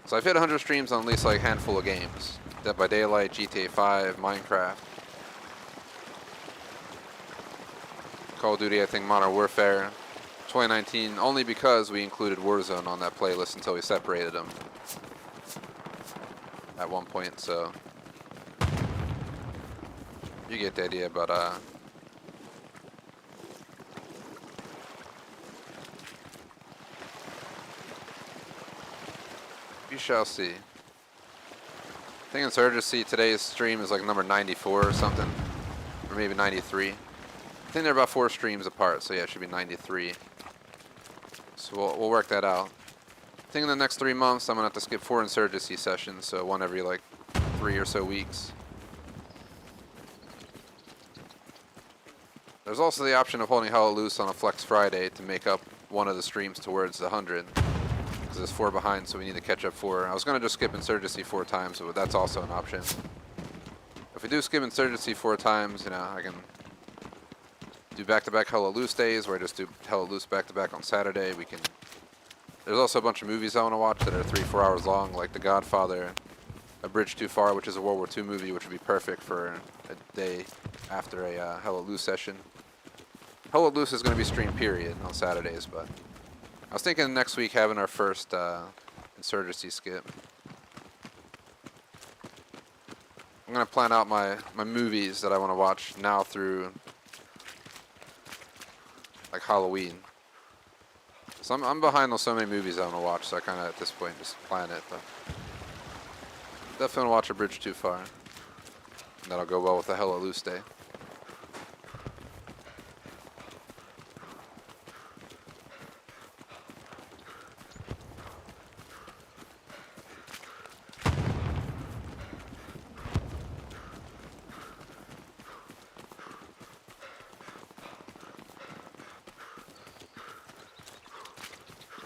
So I've hit 100 streams on at least like a handful of games: Dead by Daylight, GTA 5, Minecraft, Call of Duty. I think Modern Warfare. 2019, only because we included Warzone on that playlist until we separated them at one point, so you get the idea, but we shall see. I think Insurgency, today's stream is like number 94 or something, or maybe 93. I think they're about 4 streams apart, so yeah, it should be 93. So we'll work that out. I think in the next 3 months, I'm going to have to skip 4 Insurgency sessions, so one every like 3 or so weeks. There's also the option of holding Hell Let Loose on a Flex Friday to make up one of the streams towards the 100. Because there's 4 behind, so we need to catch up 4. I was going to just skip Insurgency 4 times, but that's also an option. If we do skip Insurgency 4 times, you know, I can do back-to-back Hell Let Loose days, where I just do Hell Let Loose back-to-back on Saturday. We can. There's also a bunch of movies I want to watch that are 3-4 hours long, like The Godfather, A Bridge Too Far, which is a World War II movie, which would be perfect for a day after a Hell Let Loose session. Hell Let Loose is going to be streamed period on Saturdays, but I was thinking next week having our first Insurgency skip. I'm going to plan out my movies that I want to watch now through like Halloween. So I'm behind on so many movies I want to watch, so I kind of at this point just plan it. But definitely want to watch A Bridge Too Far. And that'll go well with the Hell Let Loose day.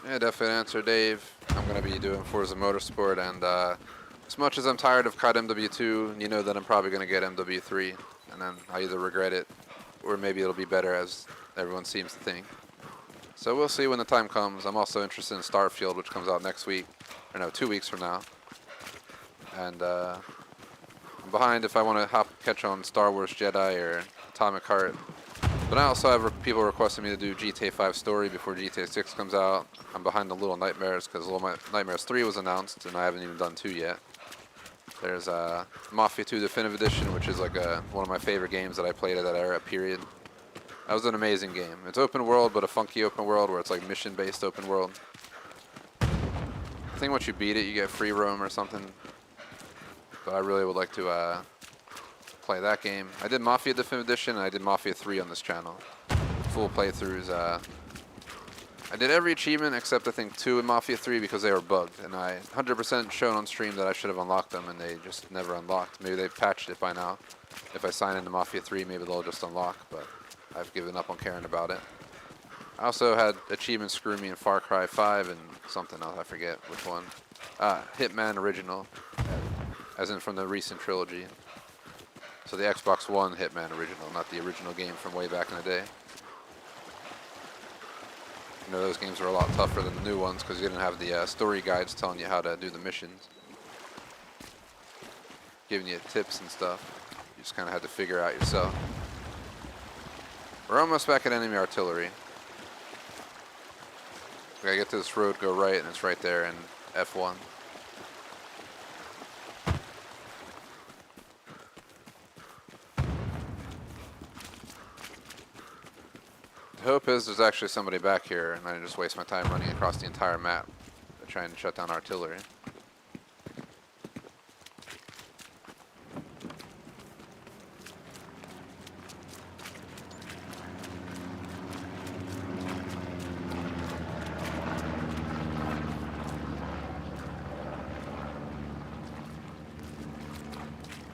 Yeah, definite answer, Dave. I'm going to be doing Forza Motorsport, and as much as I'm tired of COD MW2, you know that I'm probably going to get MW3, and then I either regret it, or maybe it'll be better, as everyone seems to think. So we'll see when the time comes. I'm also interested in Starfield, which comes out next week, or no, 2 weeks from now. And I'm behind if I want to catch on Star Wars Jedi or Atomic Heart. But I also have people requesting me to do GTA 5 story before GTA 6 comes out. I'm behind the Little Nightmares because Little Nightmares 3 was announced and I haven't even done 2 yet. There's Mafia 2 Definitive Edition, which is like one of my favorite games that I played at that era, period. That was an amazing game. It's open world, but a funky open world where it's like mission-based open world. I think once you beat it, you get free roam or something. But I really would like to play that game. I did Mafia Definitive Edition, and I did Mafia 3 on this channel. Full playthroughs. I did every achievement except I think 2 in Mafia 3 because they were bugged, and I 100% shown on stream that I should have unlocked them, and they just never unlocked. Maybe they've patched it by now. If I sign into Mafia 3, maybe they'll just unlock, but I've given up on caring about it. I also had achievements screw me in Far Cry 5 and something else, I forget which one. Hitman Original, as in from the recent trilogy. So the Xbox One Hitman Original, not the original game from way back in the day. You know, those games were a lot tougher than the new ones because you didn't have the story guides telling you how to do the missions. Giving you tips and stuff. You just kind of had to figure out yourself. We're almost back at enemy artillery. We gotta get to this road, go right, and it's right there in F1. The hope is there's actually somebody back here, and I didn't just waste my time running across the entire map trying to shut down artillery.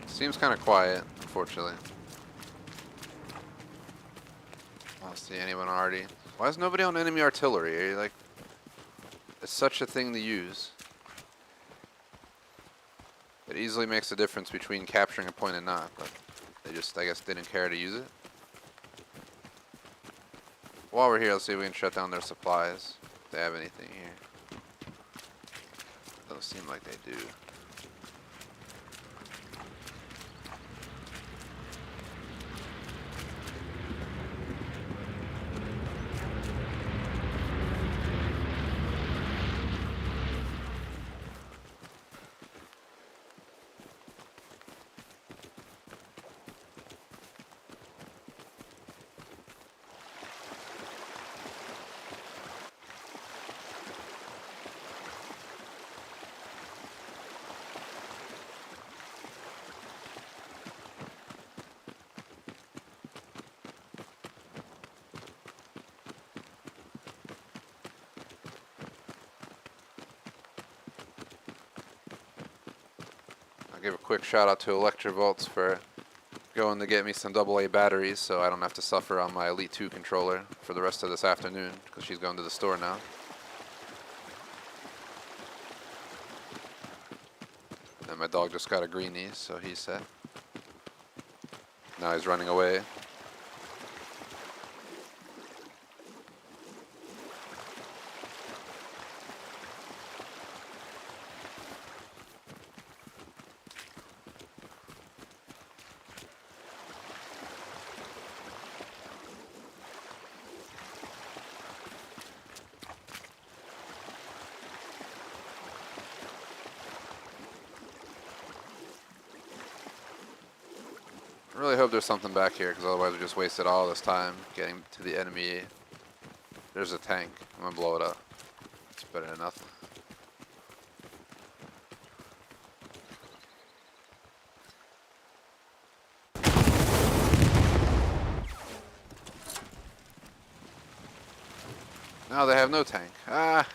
Seems kind of quiet, unfortunately. I don't see anyone already. Why is nobody on enemy artillery? Like, it's such a thing to use. It easily makes a difference between capturing a point and not, but they just, I guess, didn't care to use it. While we're here, let's see if we can shut down their supplies. If they have anything here. Doesn't seem like they do. Give a quick shout out to Lxxxix for going to get me some AA batteries so I don't have to suffer on my Elite 2 controller for the rest of this afternoon because she's going to the store now. And my dog just got a greenie, so he's set. Now he's running away. I really hope there's something back here, because otherwise we just wasted all this time getting to the enemy. There's a tank. I'm going to blow it up. It's better than nothing. Now they have no tank. Ah!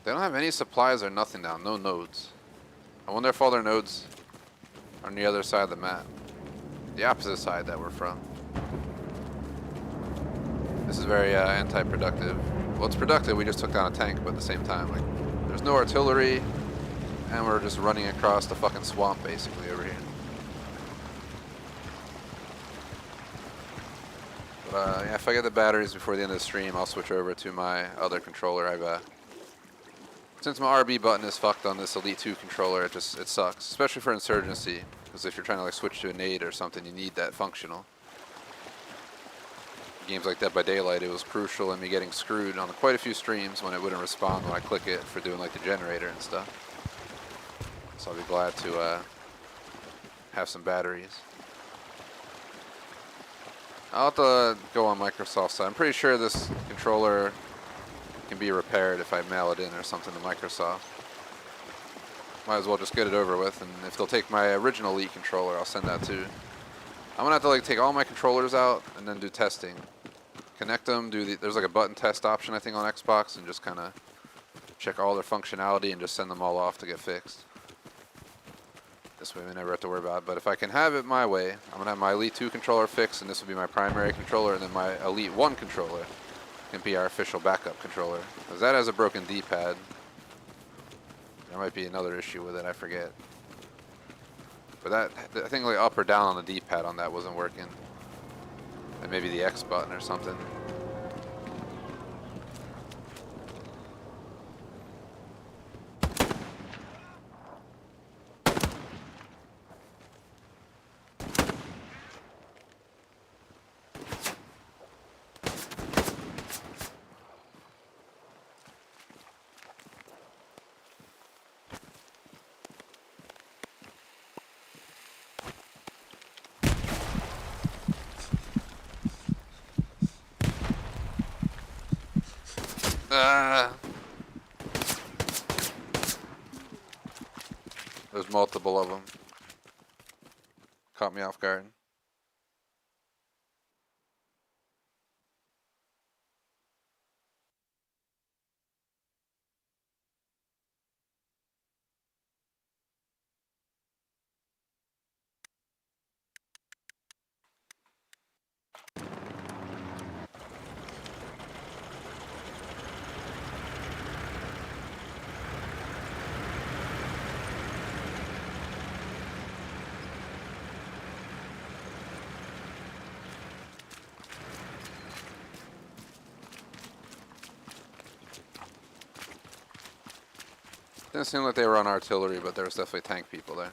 They don't have any supplies or nothing down, no nodes. I wonder if all their nodes are on the other side of the map. The opposite side that we're from. This is very anti-productive. Well, it's productive, we just took down a tank, but at the same time, like, there's no artillery, and we're just running across the fucking swamp, basically, over here. But, yeah, if I get the batteries before the end of the stream, I'll switch over to my other controller. Since my RB button is fucked on this Elite 2 controller, it sucks, especially for Insurgency, because if you're trying to like switch to a nade or something, you need that functional. Games like Dead by Daylight, it was crucial in me getting screwed on quite a few streams when it wouldn't respond when I click it for doing like the generator and stuff. So I'll be glad to have some batteries. I'll have to go on Microsoft's side. I'm pretty sure this controller can be repaired if I mail it in or something to Microsoft. Might as well just get it over with, and if they'll take my original Elite controller, I'll send that too. I'm gonna have to like take all my controllers out and then do testing. Connect them, there's like a button test option I think on Xbox, and just kind of check all their functionality and just send them all off to get fixed. This way we never have to worry about it. But if I can have it my way, I'm gonna have my Elite 2 controller fixed, and this will be my primary controller, and then my Elite 1 controller can be our official backup controller. Because that has a broken D-pad. There might be another issue with it, I forget. But that, I think like up or down on the D-pad on that wasn't working. And maybe the X button or something. There's multiple of them. Caught me off guard. Didn't seem like they were on artillery, but there was definitely tank people there.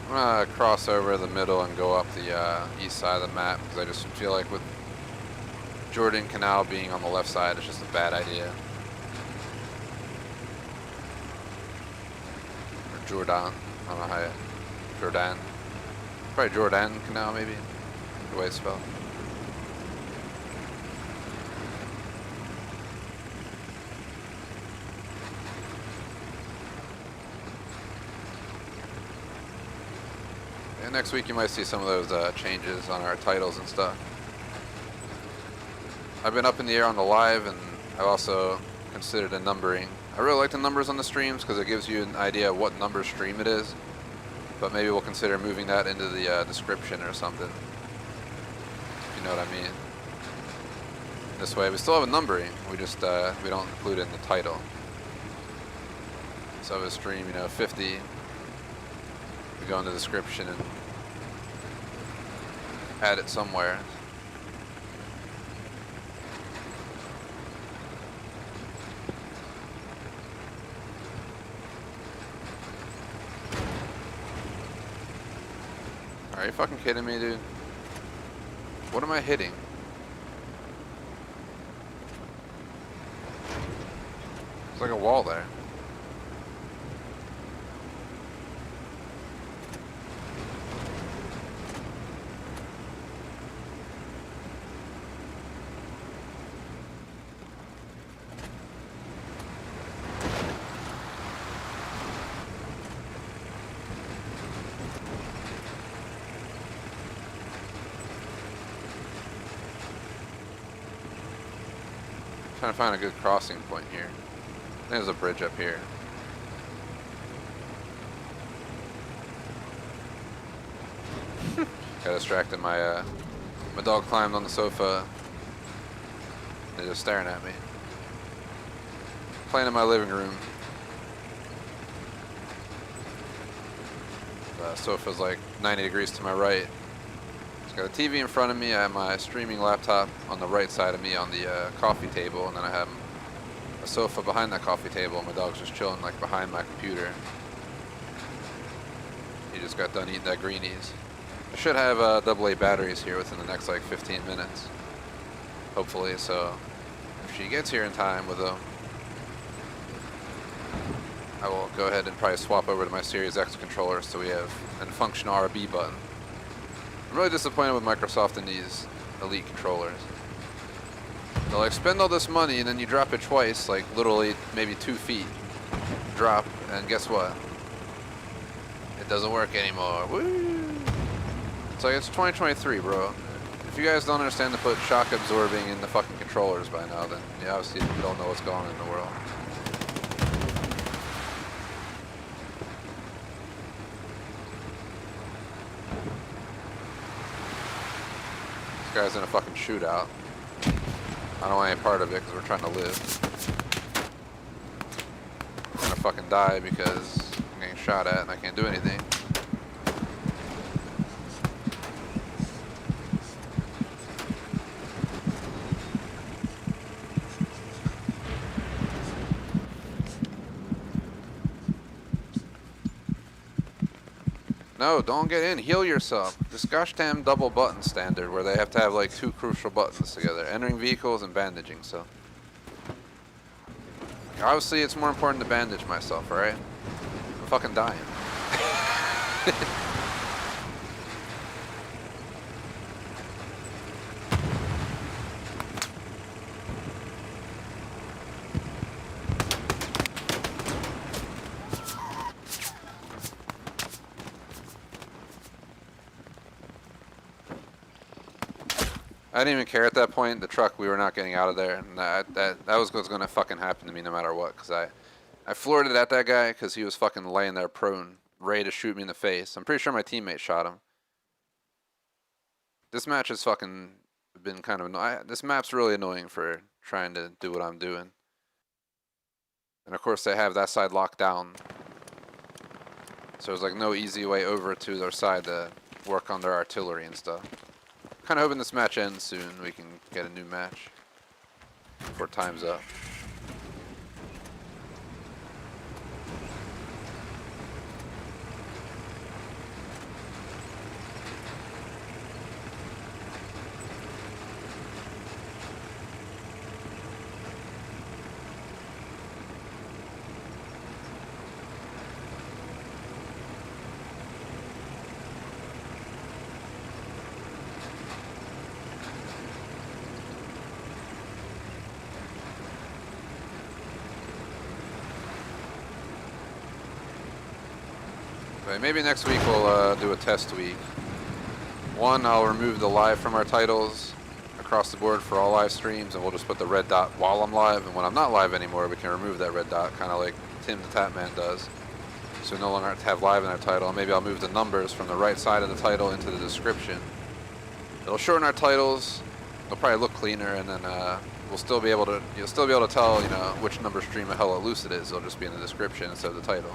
I'm gonna cross over the middle and go up the east side of the map, because I just feel like with Jordan Canal being on the left side, it's just a bad idea. Or Jordan, I don't know how Jordan. Probably Jordan Canal maybe, the way it's spelled. And next week you might see some of those changes on our titles and stuff. I've been up in the air on the live, and I also considered the numbering. I really like the numbers on the streams because it gives you an idea of what number stream it is. But maybe we'll consider moving that into the description or something. If you know what I mean. This way we still have a numbering, we just we don't include it in the title. So if a stream, 50, we go in the description and add it somewhere. Are you fucking kidding me, dude? What am I hitting? There's like a wall there. Trying to find a good crossing point here. There's a bridge up here. Got distracted. My dog climbed on the sofa. They're just staring at me. Playing in my living room. The sofa's like 90 degrees to my right. It's got a TV in front of me. I have my streaming laptop on the right side of me on the coffee table, and then I have a sofa behind that coffee table. My dog's just chilling like behind my computer. He just got done eating that greenies. I should have AA batteries here within the next like 15 minutes. Hopefully, so if she gets here in time with them, I will go ahead and probably swap over to my Series X controller so we have a functional RB button. I'm really disappointed with Microsoft and these Elite controllers. They'll like spend all this money and then you drop it twice, like literally maybe 2 feet. Drop, and guess what? It doesn't work anymore. Woo! It's like, it's 2023, bro. If you guys don't understand to put shock absorbing in the fucking controllers by now, then you obviously don't know what's going on in the world. This guy's in a fucking shootout. I don't want any part of it because we're trying to live. I'm gonna fucking die because I'm getting shot at and I can't do anything. No, don't get in. Heal yourself. This gosh damn double button standard where they have to have like 2 crucial buttons together. Entering vehicles and bandaging, so. Obviously it's more important to bandage myself, alright? I'm fucking dying. I didn't even care at that point. The truck, we were not getting out of there, and that was what's gonna fucking happen to me no matter what. Cause I floored it at that guy because he was fucking laying there prone, ready to shoot me in the face. I'm pretty sure my teammate shot him. This match has fucking been kind of annoying. This map's really annoying for trying to do what I'm doing. And of course they have that side locked down, so there's like no easy way over to their side to work on their artillery and stuff. Kind of hoping this match ends soon. We can get a new match before time's up. Maybe next week we'll do a test week. One, I'll remove the live from our titles across the board for all live streams, and we'll just put the red dot while I'm live, and when I'm not live anymore, we can remove that red dot, kind of like Tim the Tapman does. So we no longer have live in our title. Maybe I'll move the numbers from the right side of the title into the description. It'll shorten our titles. It'll probably look cleaner, and then we'll still be able to. You'll still be able to tell, you know, which number stream of Hell Let Loose it is. It'll just be in the description instead of the title.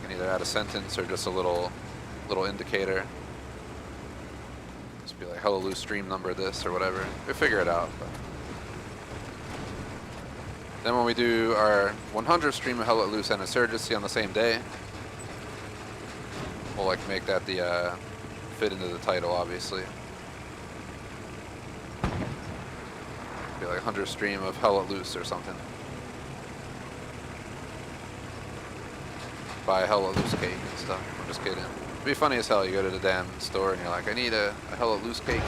Either add a sentence or just a little indicator. Just be like Hell Let Loose stream number this or whatever. We'll figure it out. But. Then when we do our 100th stream of Hell Let Loose and Insurgency on the same day, we'll like make that the fit into the title, obviously. Be like 100th stream of Hell Let Loose or something. Buy a Hell Let Loose cake and stuff. I'm just kidding. It'd be funny as hell. You go to the damn store and you're like, I need a Hell Let Loose cake.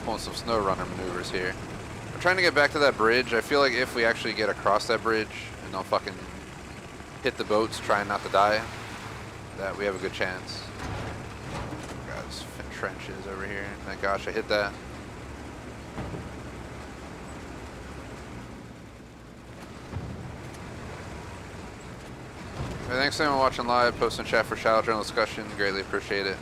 Pulling some snow runner maneuvers here. I'm trying to get back to that bridge. I feel like if we actually get across that bridge and don't fucking hit the boats trying not to die, that we have a good chance. Got trenches over here. Thank gosh I hit that. Hey, thanks to anyone watching live, post in chat for shout out journal discussion. Greatly appreciate it.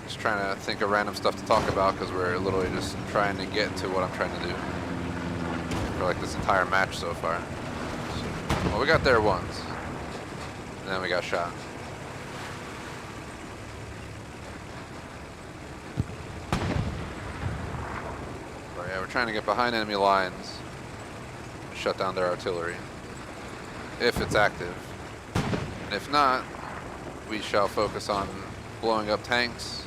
Just trying to think of random stuff to talk about because we're literally just trying to get to what I'm trying to do for like this entire match so far. So, well, we got there once, and then we got shot. But yeah, we're trying to get behind enemy lines, shut down their artillery, if it's active. And if not, we shall focus on blowing up tanks,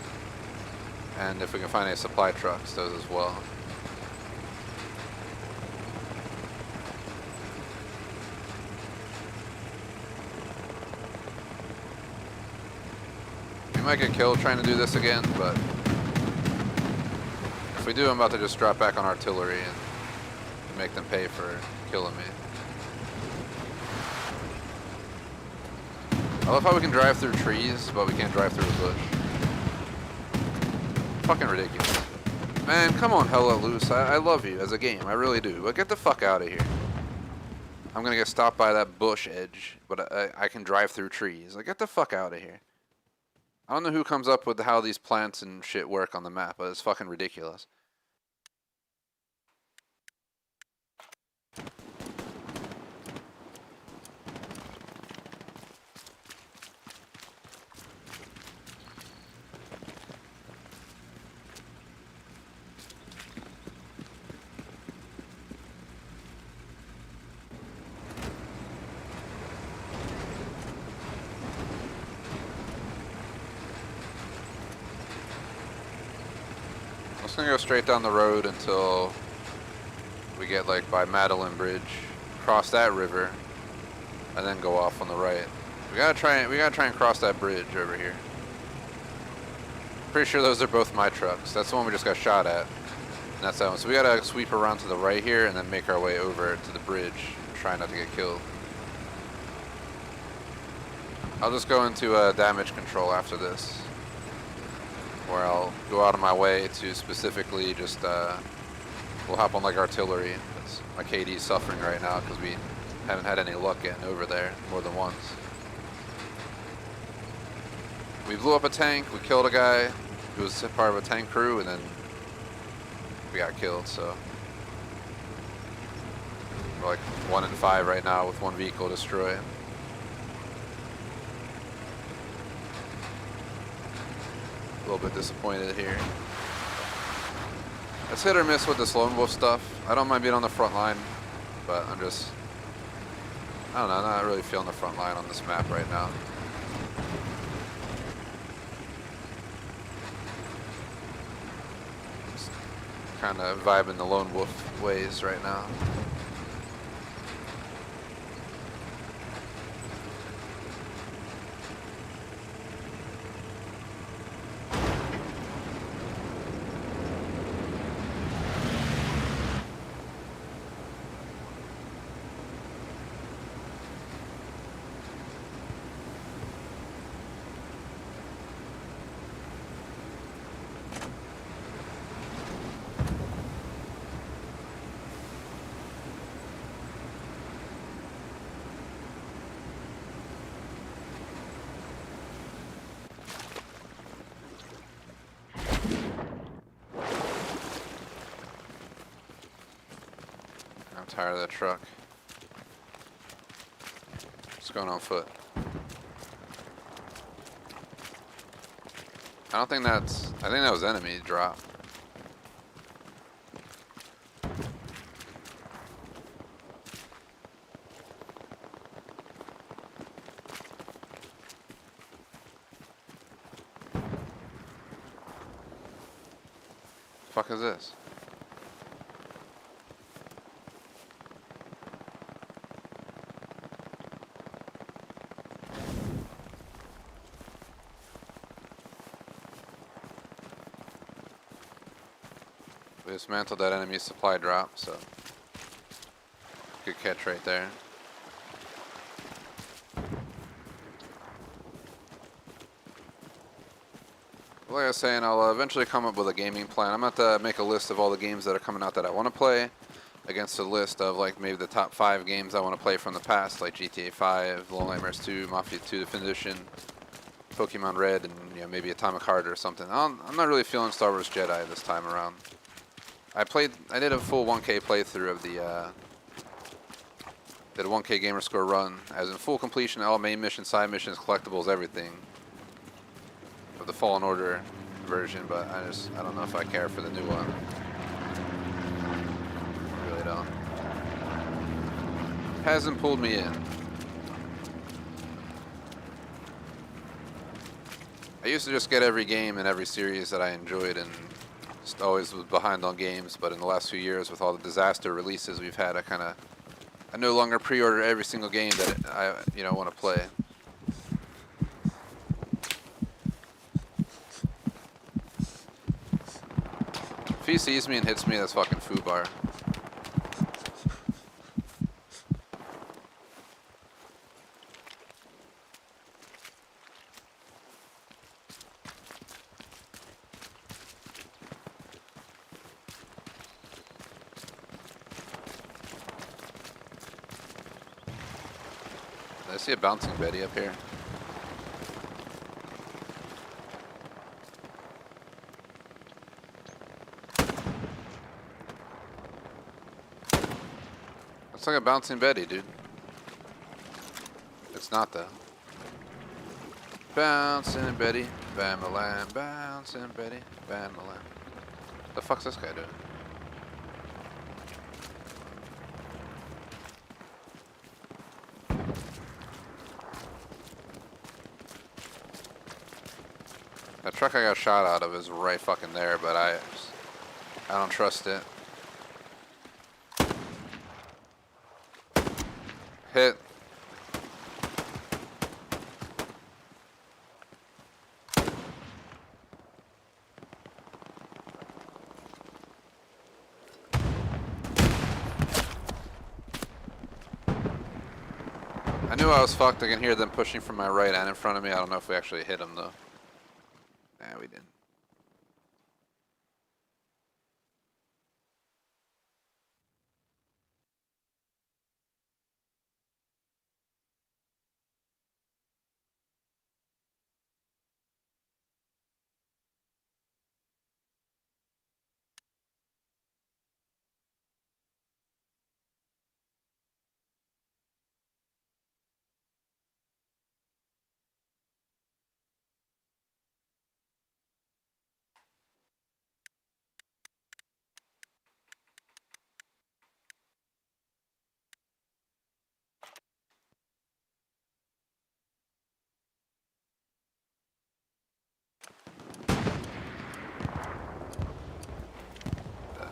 and if we can find any supply trucks, those as well. We might get killed trying to do this again, but if we do, I'm about to just drop back on artillery and make them pay for killing me. I love how we can drive through trees, but we can't drive through a bush. Fucking ridiculous. Man, come on, Lxxxix. I love you as a game, I really do. But get the fuck out of here. I'm gonna get stopped by that bush edge, but I can drive through trees. Like, get the fuck out of here. I don't know who comes up with how these plants and shit work on the map, but it's fucking ridiculous. I'm just gonna go straight down the road until we get like by Madeline Bridge, cross that river, and then go off on the right. We gotta try and cross that bridge over here. Pretty sure those are both my trucks. That's the one we just got shot at. And that's that one. So we gotta sweep around to the right here and then make our way over to the bridge and try not to get killed. I'll just go into damage control after this, where I'll go out of my way to specifically just, we'll hop on like artillery. My KD's suffering right now because we haven't had any luck getting over there more than once. We blew up a tank, we killed a guy who was part of a tank crew, and then we got killed, so. We're like 1 in 5 right now with one vehicle destroyed. A little bit disappointed here. It's hit or miss with this lone wolf stuff. I don't mind being on the front line, but I don't know, I'm not really feeling the front line on this map right now. Just kind of vibing the lone wolf ways right now. Tired of that truck. Just going on foot. I think that was enemy drop. The fuck is this? We dismantled that enemy supply drop, so good catch right there. Like I was saying, I'll eventually come up with a gaming plan. I'm about to make a list of all the games that are coming out that I want to play. against a list of like maybe the top 5 games I want to play from the past, like GTA 5, Little Nightmares 2, Mafia 2 Definition, Pokemon Red, and maybe Atomic Heart or something. I'm not really feeling Star Wars Jedi this time around. I did a full 1K playthrough of the did a 1K gamer score run, as in full completion, all main missions, side missions, collectibles, everything of the Fallen Order version, but I don't know if I care for the new one. I really don't. Hasn't pulled me in. I used to just get every game and every series that I enjoyed and just always was behind on games, but in the last few years with all the disaster releases we've had, I no longer pre-order every single game that I want to play. If he sees me and hits me, that's fucking foobar. Did I see a bouncing Betty up here? Looks like a bouncing Betty, dude. It's not though. Bouncing Betty, Bam-a-lam, bouncing Betty, Bam-a-lam. The fuck's this guy doing? That truck I got shot out of is right fucking there, but I don't trust it. Hit. I knew I was fucked. I can hear them pushing from my right and in front of me. I don't know if we actually hit them though. Nah, we didn't.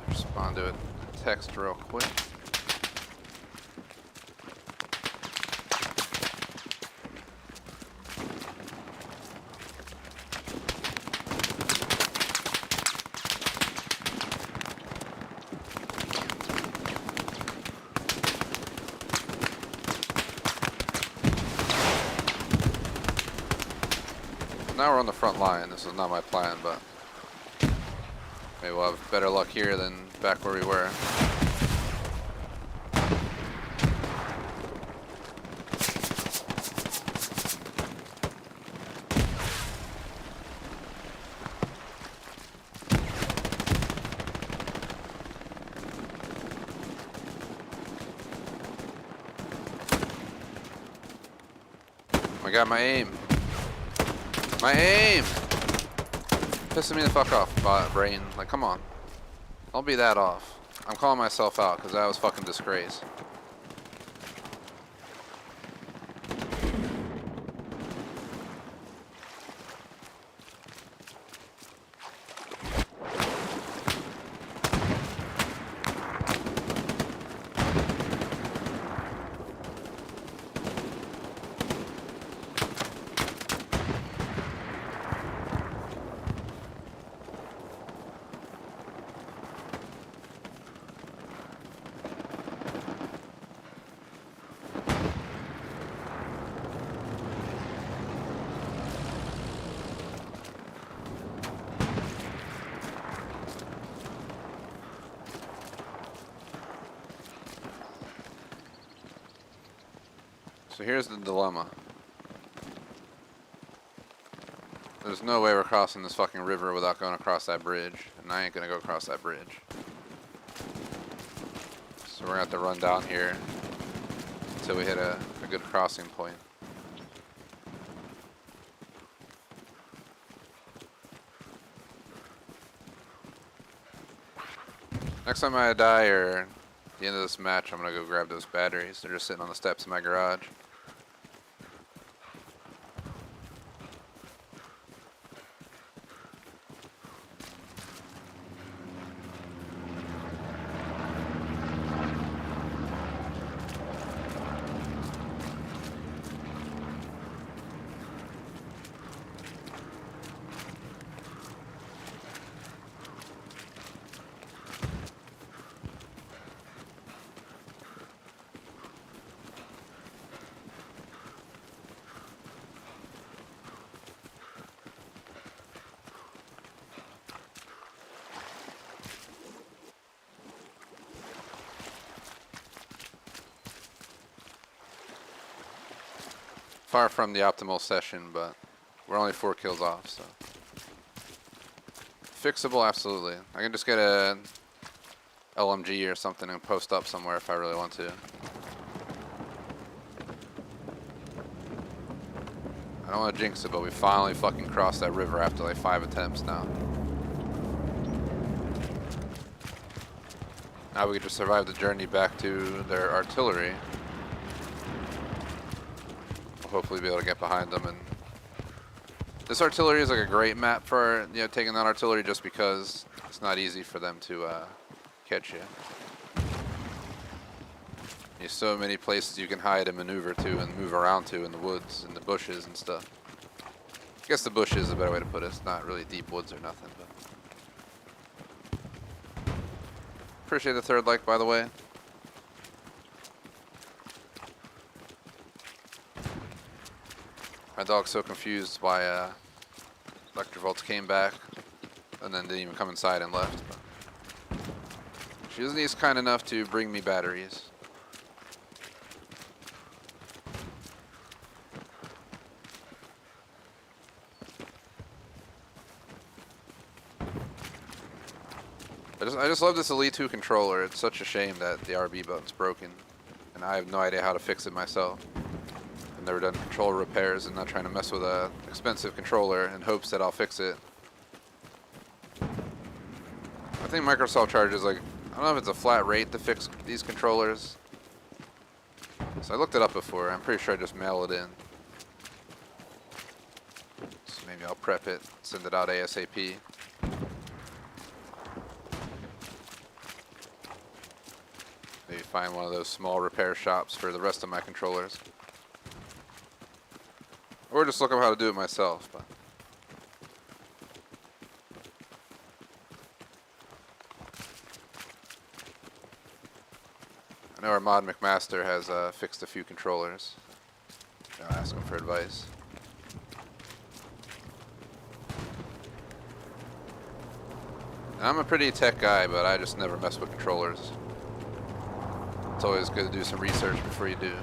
Respond to a text real quick. Now we're on the front line. This is not my plan, but maybe we'll have better luck here than back where we were. Oh my god, my aim. My aim! Pissing me the fuck off, brain. Like, come on. Don't be that off. I'm calling myself out because that was fucking disgrace. So here's the dilemma. There's no way we're crossing this fucking river without going across that bridge, and I ain't gonna go across that bridge. So we're gonna have to run down here until we hit a good crossing point. Next time I die or at the end of this match, I'm gonna go grab those batteries. They're just sitting on the steps in my garage. Far from the optimal session, but we're only 4 kills off, so. Fixable, absolutely. I can just get a LMG or something and post up somewhere if I really want to. I don't want to jinx it, but we finally fucking crossed that river after like 5 attempts now. Now we can just survive the journey back to their artillery. Hopefully be able to get behind them. And this artillery is like a great map for taking down artillery, just because it's not easy for them to catch you. There's so many places you can hide and maneuver to and move around to in the woods and the bushes and stuff. I guess the bushes is a better way to put it. It's not really deep woods or nothing, but appreciate the 3rd like, by the way. My dog's so confused why Lxxxix came back and then didn't even come inside and left. But she was at least kind enough to bring me batteries. I just love this Elite 2 controller. It's such a shame that the RB button's broken, and I have no idea how to fix it myself. I've never done controller repairs, and not trying to mess with a expensive controller in hopes that I'll fix it. I think Microsoft charges like, I don't know if it's a flat rate to fix these controllers. So I looked it up before. I'm pretty sure I just mail it in. So maybe I'll prep it, send it out ASAP. Maybe find one of those small repair shops for the rest of my controllers. Or just look up how to do it myself. But I know our mod McMaster has fixed a few controllers. I'll ask him for advice. Now, I'm a pretty tech guy, but I just never mess with controllers. It's always good to do some research before you do.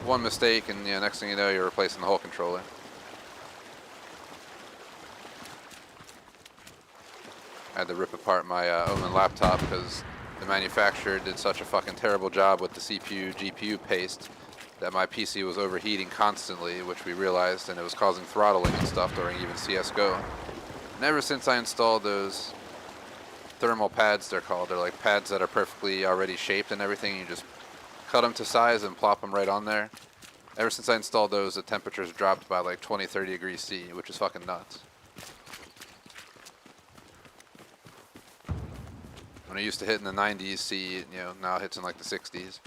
One mistake, and next thing you know, you're replacing the whole controller. I had to rip apart my Omen laptop because the manufacturer did such a fucking terrible job with the CPU, GPU paste that my PC was overheating constantly, which we realized, and it was causing throttling and stuff during even CSGO. And ever since I installed those thermal pads, they're called. They're like pads that are perfectly already shaped and everything. You just cut them to size and plop them right on there. Ever since I installed those, the temperatures dropped by like 20, 30 degrees C, which is fucking nuts. When it used to hit in the 90s C, now it hits in like the 60s.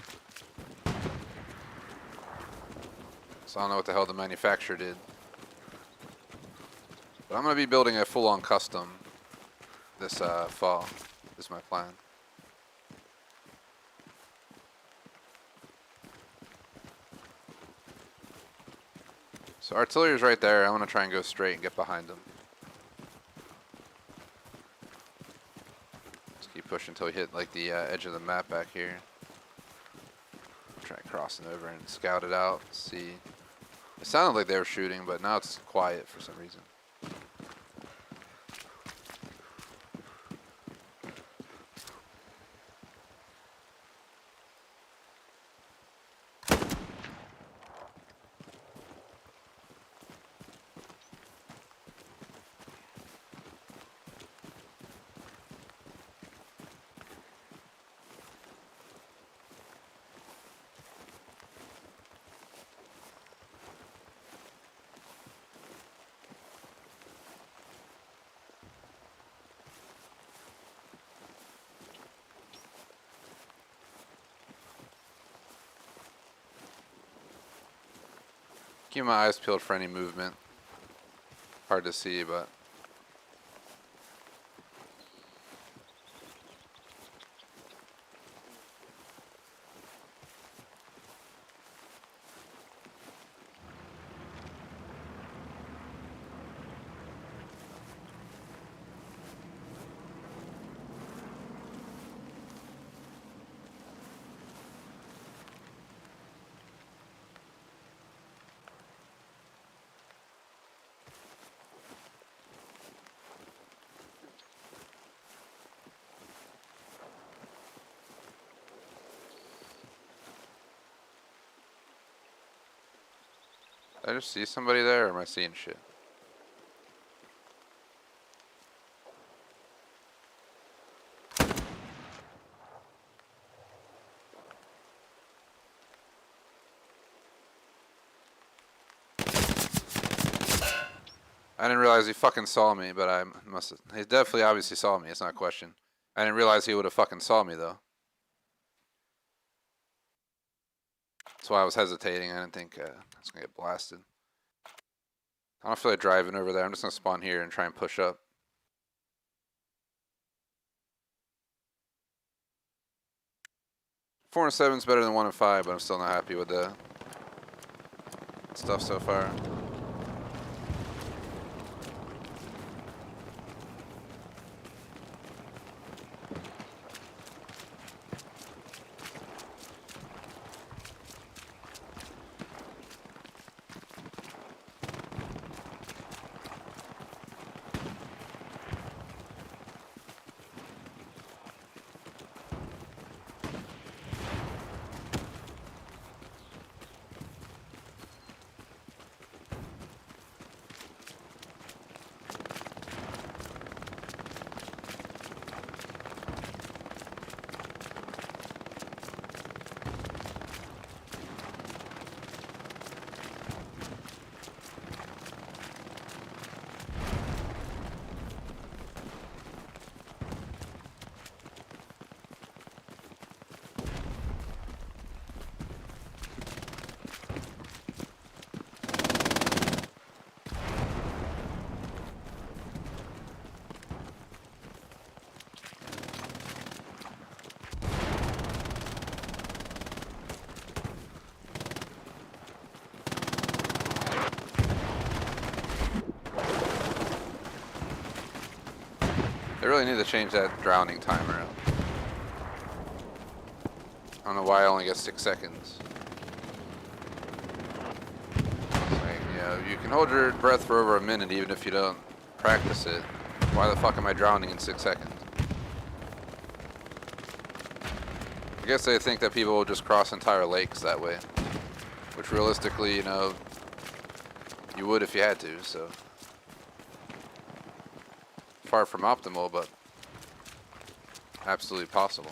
So I don't know what the hell the manufacturer did. But I'm going to be building a full-on custom this fall. This is my plan. So artillery is right there. I want to try and go straight and get behind them. Just keep pushing until we hit like the edge of the map back here. Try crossing over and scout it out. See. It sounded like they were shooting, but now it's quiet for some reason. Keep my eyes peeled for any movement. Hard to see, but did I just see somebody there, or am I seeing shit? I didn't realize he fucking saw me, but I must have. He definitely obviously saw me, it's not a question. I didn't realize he would have fucking saw me, though. That's why I was hesitating. I didn't think I was going to get blasted. I don't feel like driving over there. I'm just going to spawn here and try and push up. Four and 7 is better than 1 and 5, but I'm still not happy with the stuff so far. They really need to change that drowning timer out. I don't know why I only get 6 seconds. Like, you know, you can hold your breath for over a minute even if you don't practice it. Why the fuck am I drowning in 6 seconds? I guess they think that people will just cross entire lakes that way. Which realistically, you know, you would if you had to, so. Far from optimal, but absolutely possible.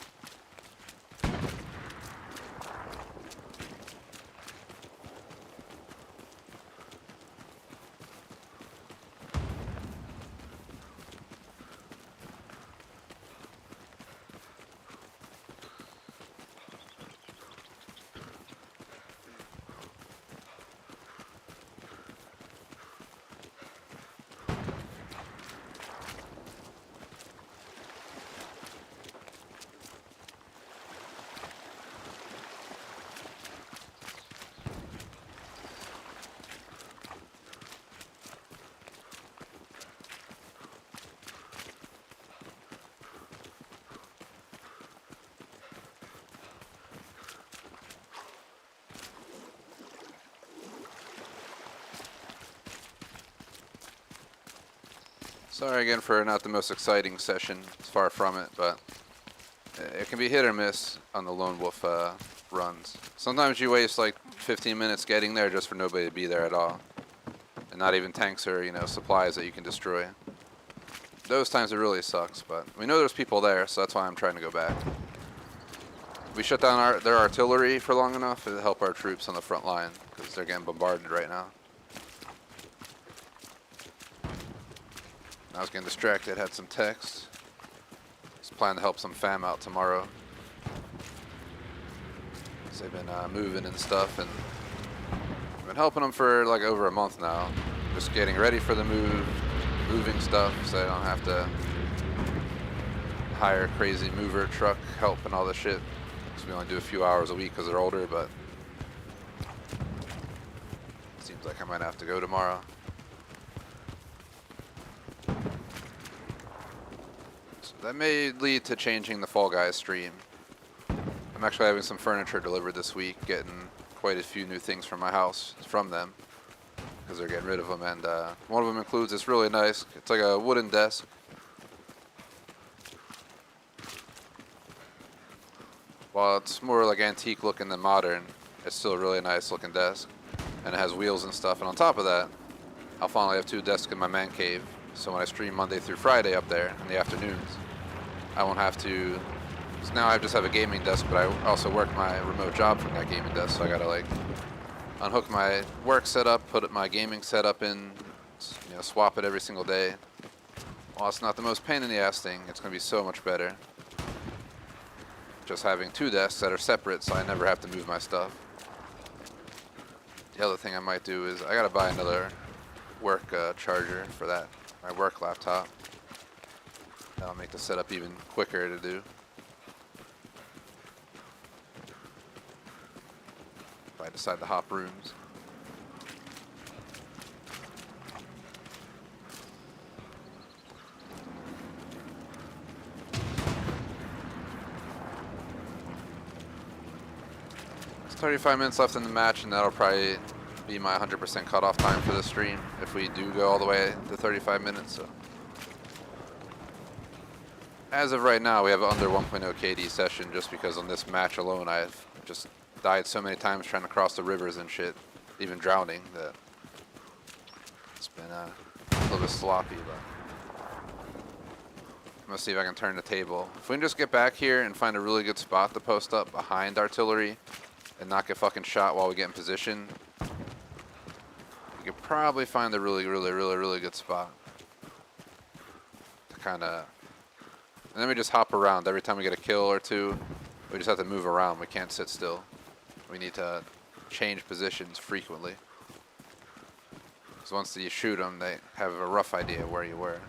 Sorry again for not the most exciting session. It's far from it, but it can be hit or miss on the Lone Wolf runs. Sometimes you waste like 15 minutes getting there just for nobody to be there at all. And not even tanks or, you know, supplies that you can destroy. Those times it really sucks, but we know there's people there, so that's why I'm trying to go back. We shut down their artillery for long enough to help our troops on the front line, because they're getting bombarded right now. I was getting distracted, had some text. Just planning to help some fam out tomorrow. So they've been moving and stuff, and I've been helping them for like over a month now. Just getting ready for the move, moving stuff, so I don't have to hire a crazy mover truck help and all this shit. Because we only do a few hours a week because they're older, but seems like I might have to go tomorrow. That may lead to changing the Fall Guys stream. I'm actually having some furniture delivered this week, getting quite a few new things from my house from them, because they're getting rid of them, and one of them includes this really nice, it's like a wooden desk. While it's more like antique looking than modern, it's still a really nice looking desk, and it has wheels and stuff, and on top of that, I'll finally have 2 desks in my man cave, so when I stream Monday through Friday up there in the afternoons, I won't have to, so now I just have a gaming desk, but I also work my remote job from that gaming desk, so I gotta like unhook my work setup, put my gaming setup in, you know, swap it every single day. While it's not the most pain in the ass thing, it's gonna be so much better just having 2 desks that are separate, so I never have to move my stuff. The other thing I might do is I gotta buy another work charger for that, my work laptop. That'll make the setup even quicker to do. If I decide to hop rooms. There's 35 minutes left in the match, and that'll probably be my 100% cutoff time for the stream if we do go all the way to 35 minutes. So. As of right now, we have an under 1.0 KD session just because on this match alone, I've just died so many times trying to cross the rivers and shit, even drowning, that it's been a little bit sloppy, but I'm gonna see if I can turn the table. If we can just get back here and find a really good spot to post up behind artillery and not get fucking shot while we get in position, we could probably find a really good spot to kind of. And then we just hop around. Every time we get a kill or 2, we just have to move around. We can't sit still. We need to change positions frequently. Because once you shoot them, they have a rough idea of where you were.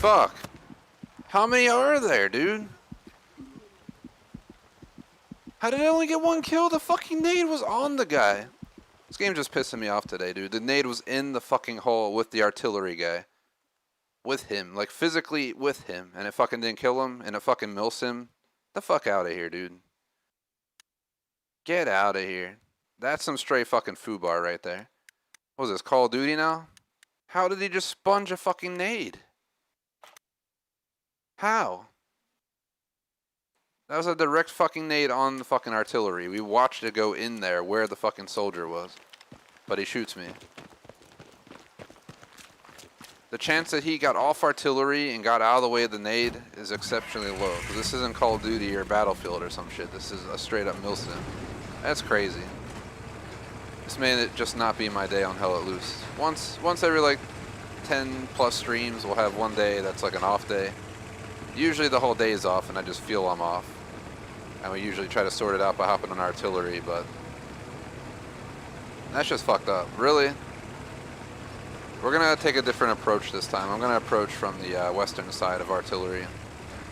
Fuck. How many are there, dude? How did I only get 1 kill? The fucking nade was on the guy. This game's just pissing me off today, dude. The nade was in the fucking hole with the artillery guy. With him. Like, physically with him. And it fucking didn't kill him. And it fucking mills him. The fuck out of here, dude. Get out of here. That's some straight fucking foobar right there. What was this, Call of Duty now? How did he just sponge a fucking nade? How? That was a direct fucking nade on the fucking artillery. We watched it go in there where the fucking soldier was. But he shoots me. the chance that he got off artillery and got out of the way of the nade is exceptionally low. Because this isn't Call of Duty or Battlefield or some shit. This is a straight up Milsim. That's crazy. This may just not be my day on Hell Let Loose. Once every like 10 plus streams, we'll have one day that's like an off day. Usually the whole day is off and I just feel I'm off. And we usually try to sort it out by hopping on artillery, but that's just fucked up. Really? We're gonna take a different approach this time. I'm gonna approach from the western side of artillery.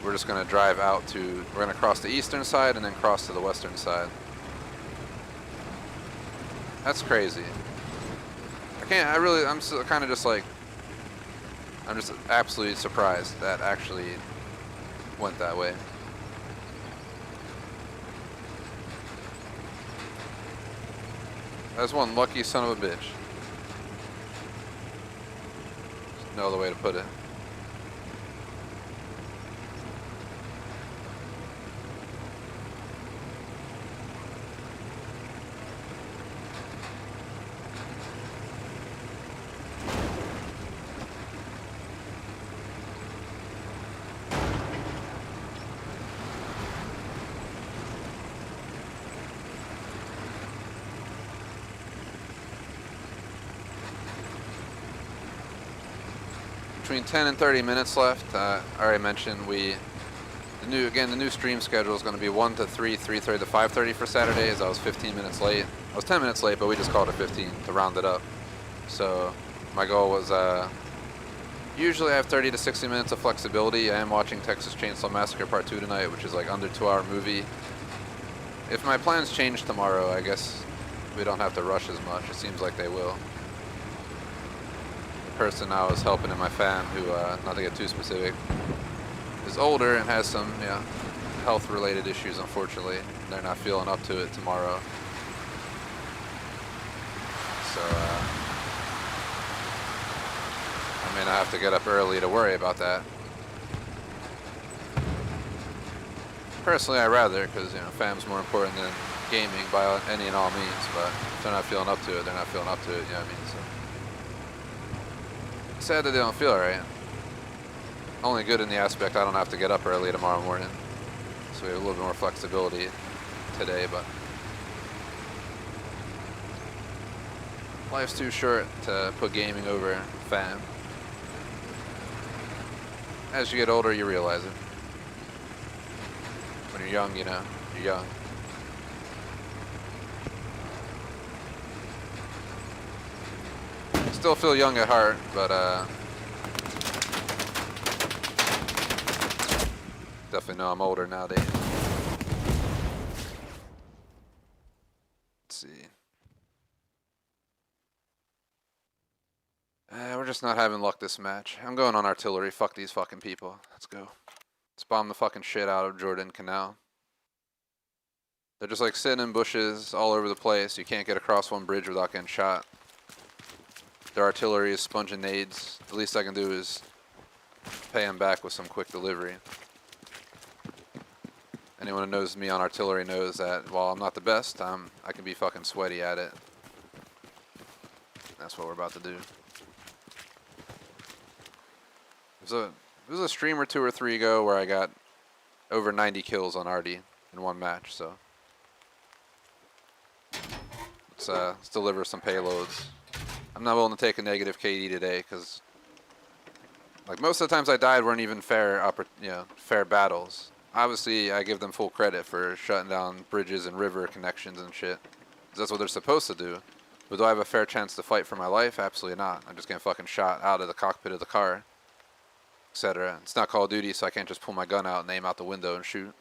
We're just gonna drive out to, we're gonna cross the eastern side and then cross to the western side. That's crazy. I'm kind of just like, I'm just absolutely surprised that actually went that way. That's one lucky son of a bitch. There's no other way to put it. Between 10 and 30 minutes left. I already mentioned the new stream schedule is going to be 1 to 3, 3:30 to 5:30 for Saturdays. I was 15 minutes late. I was 10 minutes late, but we just called it 15 to round it up. So my goal was usually I have 30 to 60 minutes of flexibility. I am watching Texas Chainsaw Massacre Part 2 tonight, which is like under 2-hour movie. If my plans change tomorrow, I guess we don't have to rush as much. It seems like they will. Person I was helping in my fam who, not to get too specific, is older and has some, health related issues, unfortunately. They're not feeling up to it tomorrow. So, I may not have to get up early to worry about that. Personally, I'd rather, because, fam's more important than gaming by any and all means, but if they're not feeling up to it, they're not feeling up to it, you know what I mean? So. Sad that they don't feel right. Only good in the aspect I don't have to get up early tomorrow morning. So we have a little bit more flexibility today, but life's too short to put gaming over fam. As you get older, you realize it. When you're young, you're young. Still feel young at heart, but definitely know I'm older nowadays. Let's see. We're just not having luck this match. I'm going on artillery. Fuck these fucking people. Let's go. Let's bomb the fucking shit out of Jordan Canal. They're just like sitting in bushes all over the place. You can't get across one bridge without getting shot. Their artillery is sponging nades. The least I can do is pay them back with some quick delivery. Anyone who knows me on artillery knows that while I'm not the best, I can be fucking sweaty at it. That's what we're about to do. There was a stream or 2 or 3 ago where I got over 90 kills on Arty in one match, so let's deliver some payloads. I'm not willing to take a negative KD today because, like, most of the times I died weren't even fair battles. Obviously, I give them full credit for shutting down bridges and river connections and shit. That's what they're supposed to do. But do I have a fair chance to fight for my life? Absolutely not. I'm just getting fucking shot out of the cockpit of the car, etc. It's not Call of Duty, so I can't just pull my gun out and aim out the window and shoot.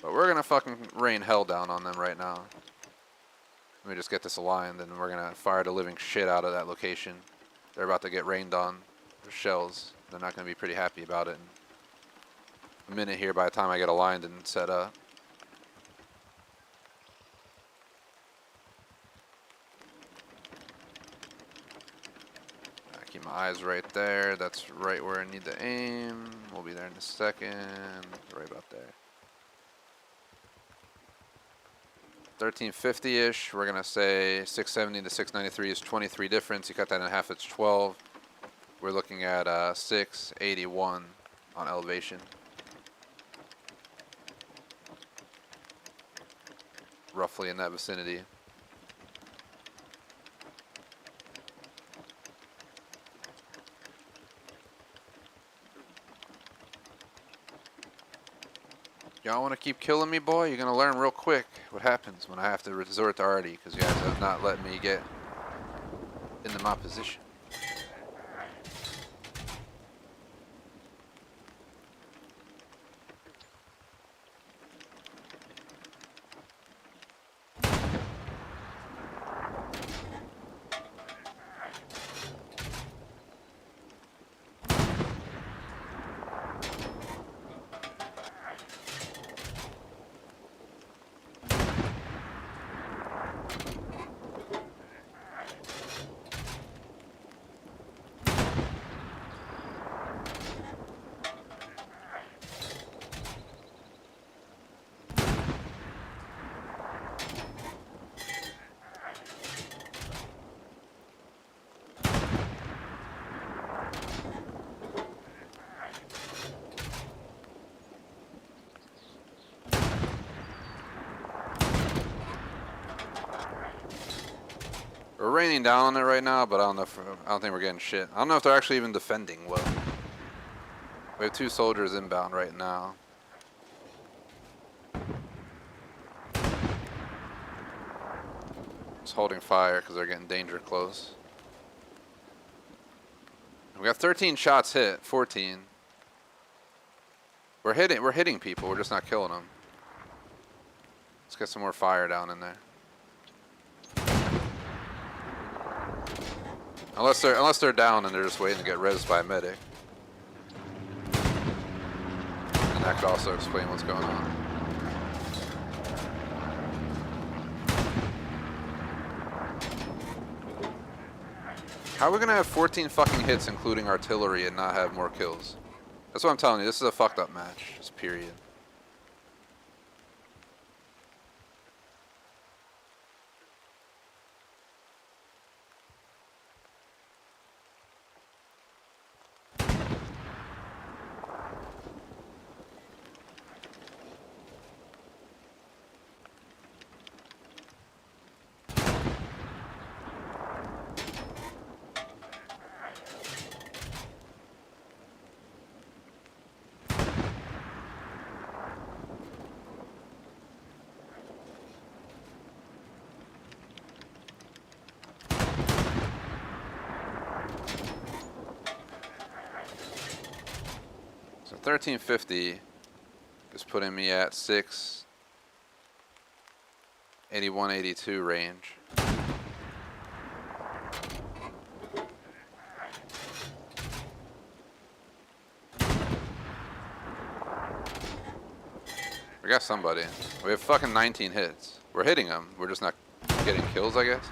But we're gonna fucking rain hell down on them right now. Let me just get this aligned, and we're gonna fire the living shit out of that location. They're about to get rained on with shells. They're not gonna be pretty happy about it in a minute here by the time I get aligned and set up. I keep my eyes right there. That's right where I need to aim. We'll be there in a second. Right about there. 1350-ish. We're gonna say 670 to 693 is 23 difference. You cut that in half, it's 12. We're looking at 681 on elevation. Roughly in that vicinity. Y'all want to keep killing me, boy? You're going to learn real quick what happens when I have to resort to arty, because you guys have not let me get into my position. We're raining down on it right now, but I don't know if I don't think we're getting shit. I don't know if they're actually even defending well. We have 2 soldiers inbound right now. Just holding fire because they're getting danger close. We got 13 shots hit, 14. We're hitting people. We're just not killing them. Let's get some more fire down in there. Unless they're down and they're just waiting to get rezzed by a medic. And that could also explain what's going on. How are we gonna have 14 fucking hits including artillery and not have more kills? That's what I'm telling you, this is a fucked up match, just period. So 1350 is putting me at 681, 82 range. We got somebody. We have fucking 19 hits. We're hitting them. We're just not getting kills, I guess.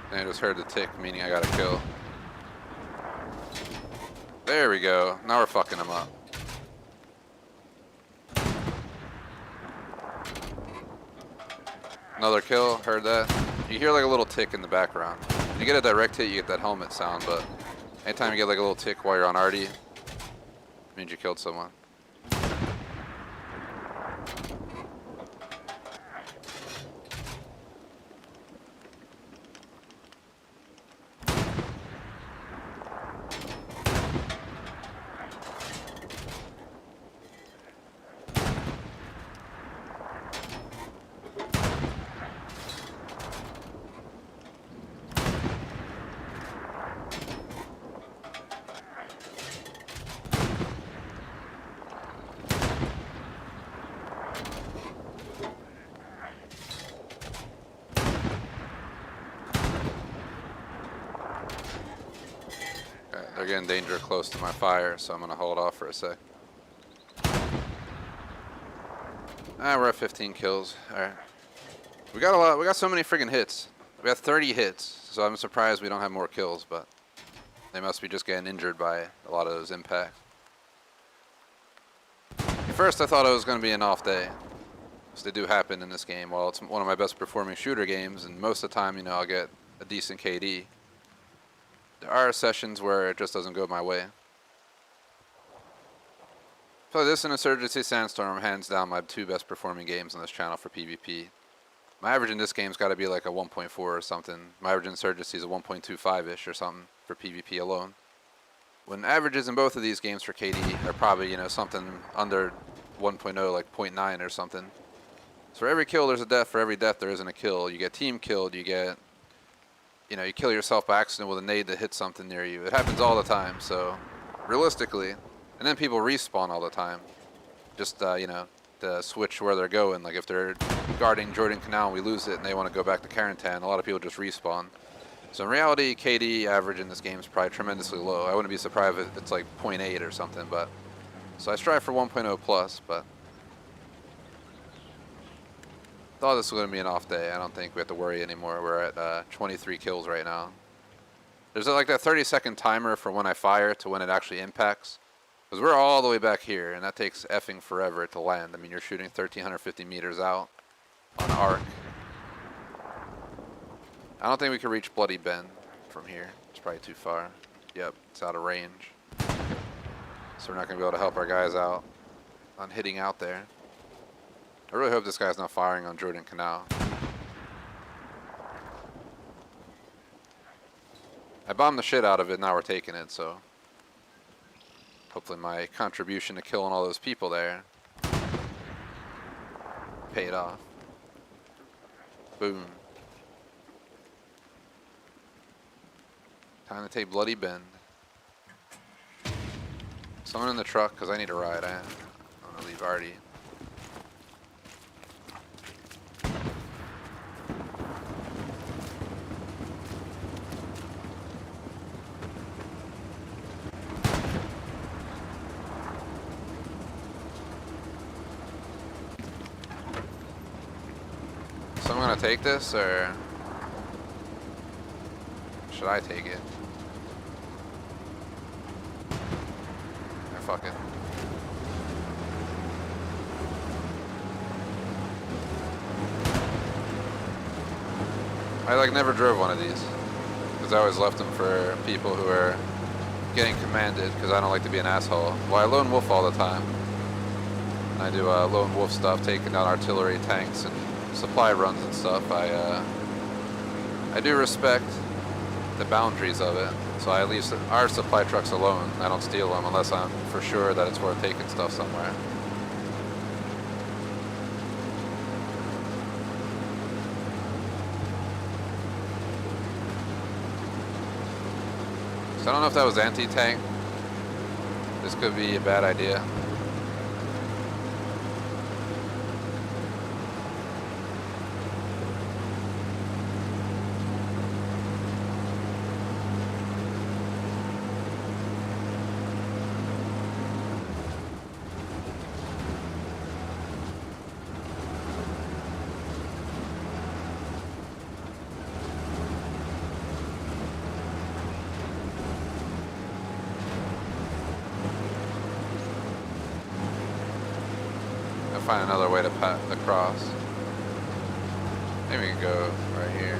I just heard the tick, meaning I got a kill. There we go. Now we're fucking them up. Another kill. Heard that. You hear like a little tick in the background. When you get a direct hit, you get that helmet sound, but anytime you get like a little tick while you're on arty, it means you killed someone. They're getting danger close to my fire, so I'm gonna hold off for a sec. We're at 15 kills. Alright. We got a lot. We got so many friggin' hits. We got 30 hits, so I'm surprised we don't have more kills, but they must be just getting injured by a lot of those impacts. At first I thought it was going to be an off day, because they do happen in this game. Well, it's one of my best performing shooter games, and most of the time, you know, I'll get a decent KD. There are sessions where it just doesn't go my way. So this and Insurgency Sandstorm, hands down my two best performing games on this channel for PvP. My average in this game's got to be like a 1.4 or something. My average in Insurgency is a 1.25-ish or something for PvP alone. When averages in both of these games for KD are probably, you know, something under 1.0, like 0.9 or something. So for every kill there's a death, for every death there isn't a kill. You get team killed, you get, you know, you kill yourself by accident with a nade that hits something near you. It happens all the time, so realistically. And then people respawn all the time. Just, you know, to switch where they're going. Like if they're guarding Jordan Canal and we lose it and they want to go back to Carentan, a lot of people just respawn. So in reality, KD average in this game is probably tremendously low. I wouldn't be surprised if it's like 0.8 or something, but so I strive for 1.0 plus, but thought this was going to be an off day. I don't think we have to worry anymore. We're at 23 kills right now. There's like that 30-second timer for when I fire to when it actually impacts. Because we're all the way back here, and that takes effing forever to land. I mean, you're shooting 1,350 meters out on arc. I don't think we can reach Bloody Bend from here. It's probably too far. Yep, it's out of range. So we're not going to be able to help our guys out on hitting out there. I really hope this guy's not firing on Jordan Canal. I bombed the shit out of it, now we're taking it, so hopefully my contribution to killing all those people there paid off. Boom. Time to take Bloody Bend. Someone in the truck, because I need a ride. I'm going to leave Artie. So I'm going to take this, or should I take it? Fuck it. I like never drove one of these because I always left them for people who are getting commanded because I don't like to be an asshole. Well, I lone wolf all the time. And I do lone wolf stuff, taking down artillery, tanks, and supply runs and stuff. I do respect the boundaries of it. So I leave our supply trucks alone. I don't steal them unless I'm for sure that it's worth taking stuff somewhere. So I don't know if that was anti-tank. This could be a bad idea. Find another way to pat across. Maybe we can go right here.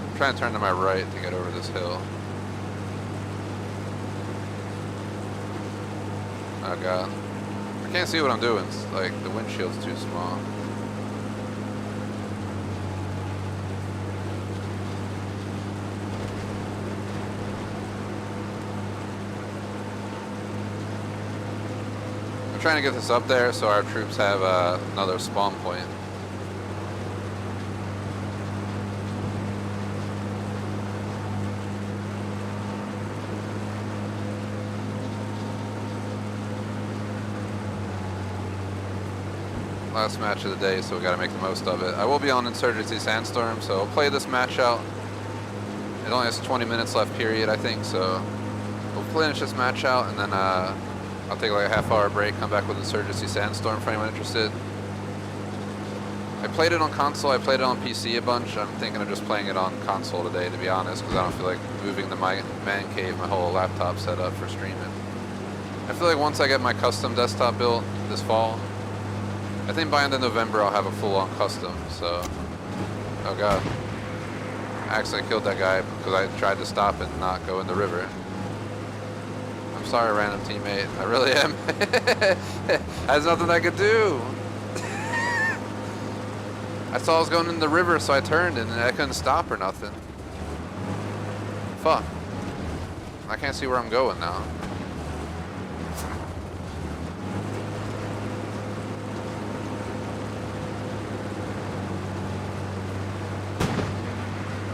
I'm trying to turn to my right to get over this hill. Oh god. I can't see what I'm doing. It's like the windshield's too small. I'm trying to get this up there so our troops have another spawn point. Last match of the day, so we gotta make the most of it. I will be on Insurgency Sandstorm, so I'll play this match out. It only has 20 minutes left period, I think, so we'll finish this match out, and then I'll take like a half-hour break, come back with Insurgency Sandstorm for anyone interested. I played it on console, I played it on PC a bunch. I'm thinking of just playing it on console today, to be honest, because I don't feel like moving to my man cave, my whole laptop setup for streaming. I feel like once I get my custom desktop built this fall, I think by the end of November I'll have a full-on custom, so... Oh god. Actually, I killed that guy because I tried to stop it and not go in the river. I'm sorry, random teammate. I really am. There's nothing I could do. I saw I was going in the river, so I turned and I couldn't stop or nothing. Fuck. I can't see where I'm going now.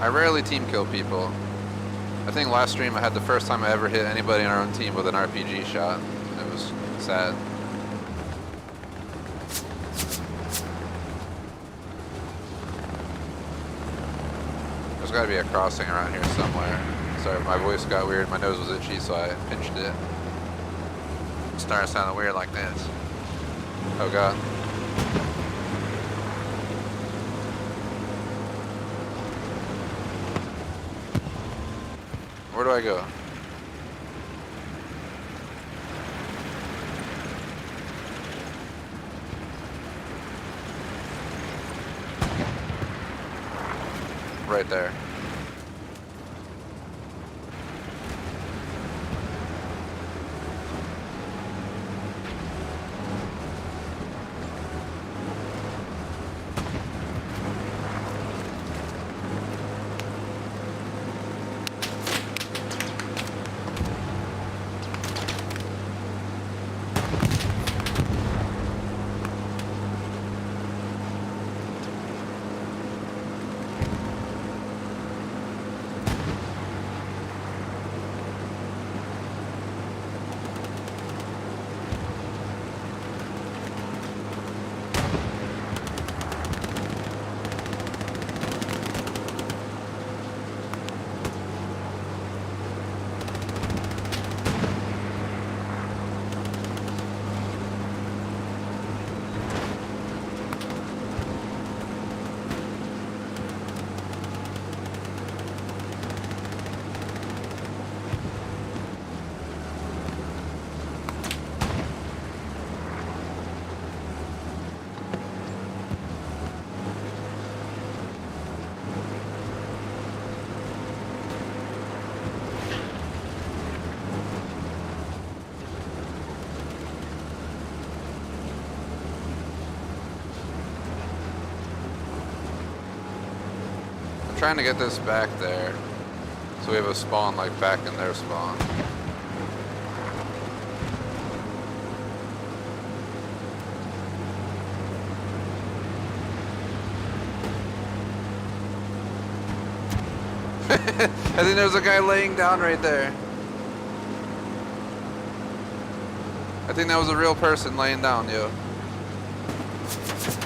I rarely team kill people. I think last stream I had the first time I ever hit anybody in our own team with an RPG shot. It was sad. There's gotta be a crossing around here somewhere. Sorry, my voice got weird, my nose was itchy, so I pinched it. It started sounding weird like this. Oh god. Where do I go? Right there. Trying to get this back there so we have a spawn like back in their spawn. I think there's a guy laying down right there. I think that was a real person laying down, yo.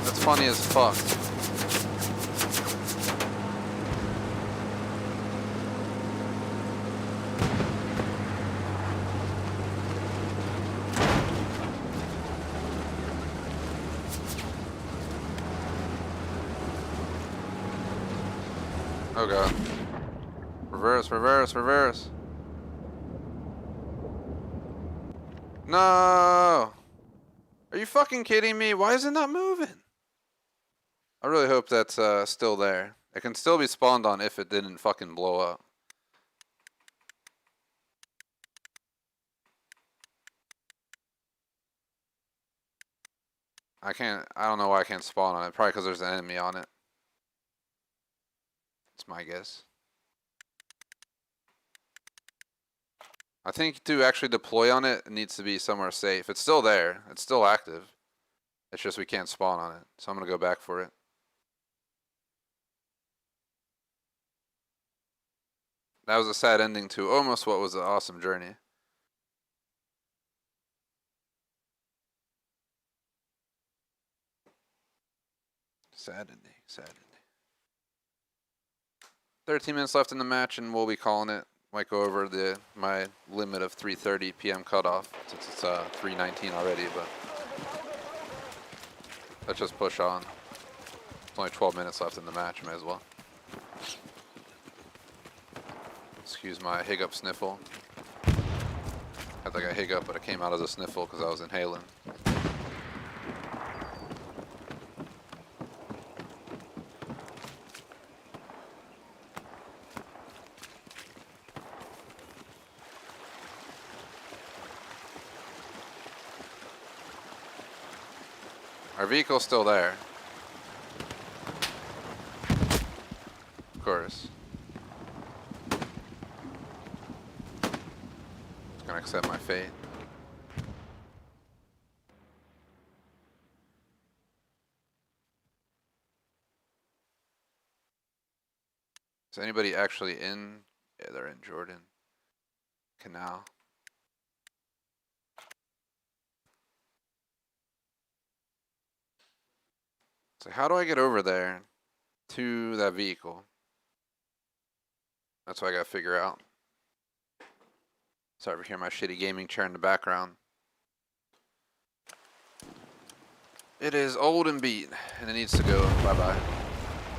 That's funny as fuck. Oh god. Reverse, reverse, reverse. No! Are you fucking kidding me? Why is it not moving? I really hope that's still there. It can still be spawned on if it didn't fucking blow up. I don't know why I can't spawn on it. Probably because there's an enemy on it. It's my guess. I think to actually deploy on it, it needs to be somewhere safe. It's still there. It's still active. It's just we can't spawn on it. So I'm going to go back for it. That was a sad ending to almost what was an awesome journey. Saddening. 13 minutes left in the match, and we'll be calling it. Might go over my limit of 3:30 p.m. cutoff since it's 3:19 already, but let's just push on. There's only 12 minutes left in the match. May as well. Excuse my hiccup sniffle. I think I hiccup, but it came out as a sniffle because I was inhaling. Our vehicle's still there. Of course. It's gonna accept my fate. Is anybody actually in? Yeah, they're in Jordan. Canal. So how do I get over there to that vehicle? That's what I gotta figure out. Sorry for hearing my shitty gaming chair in the background. It is old and beat, and it needs to go. Bye-bye.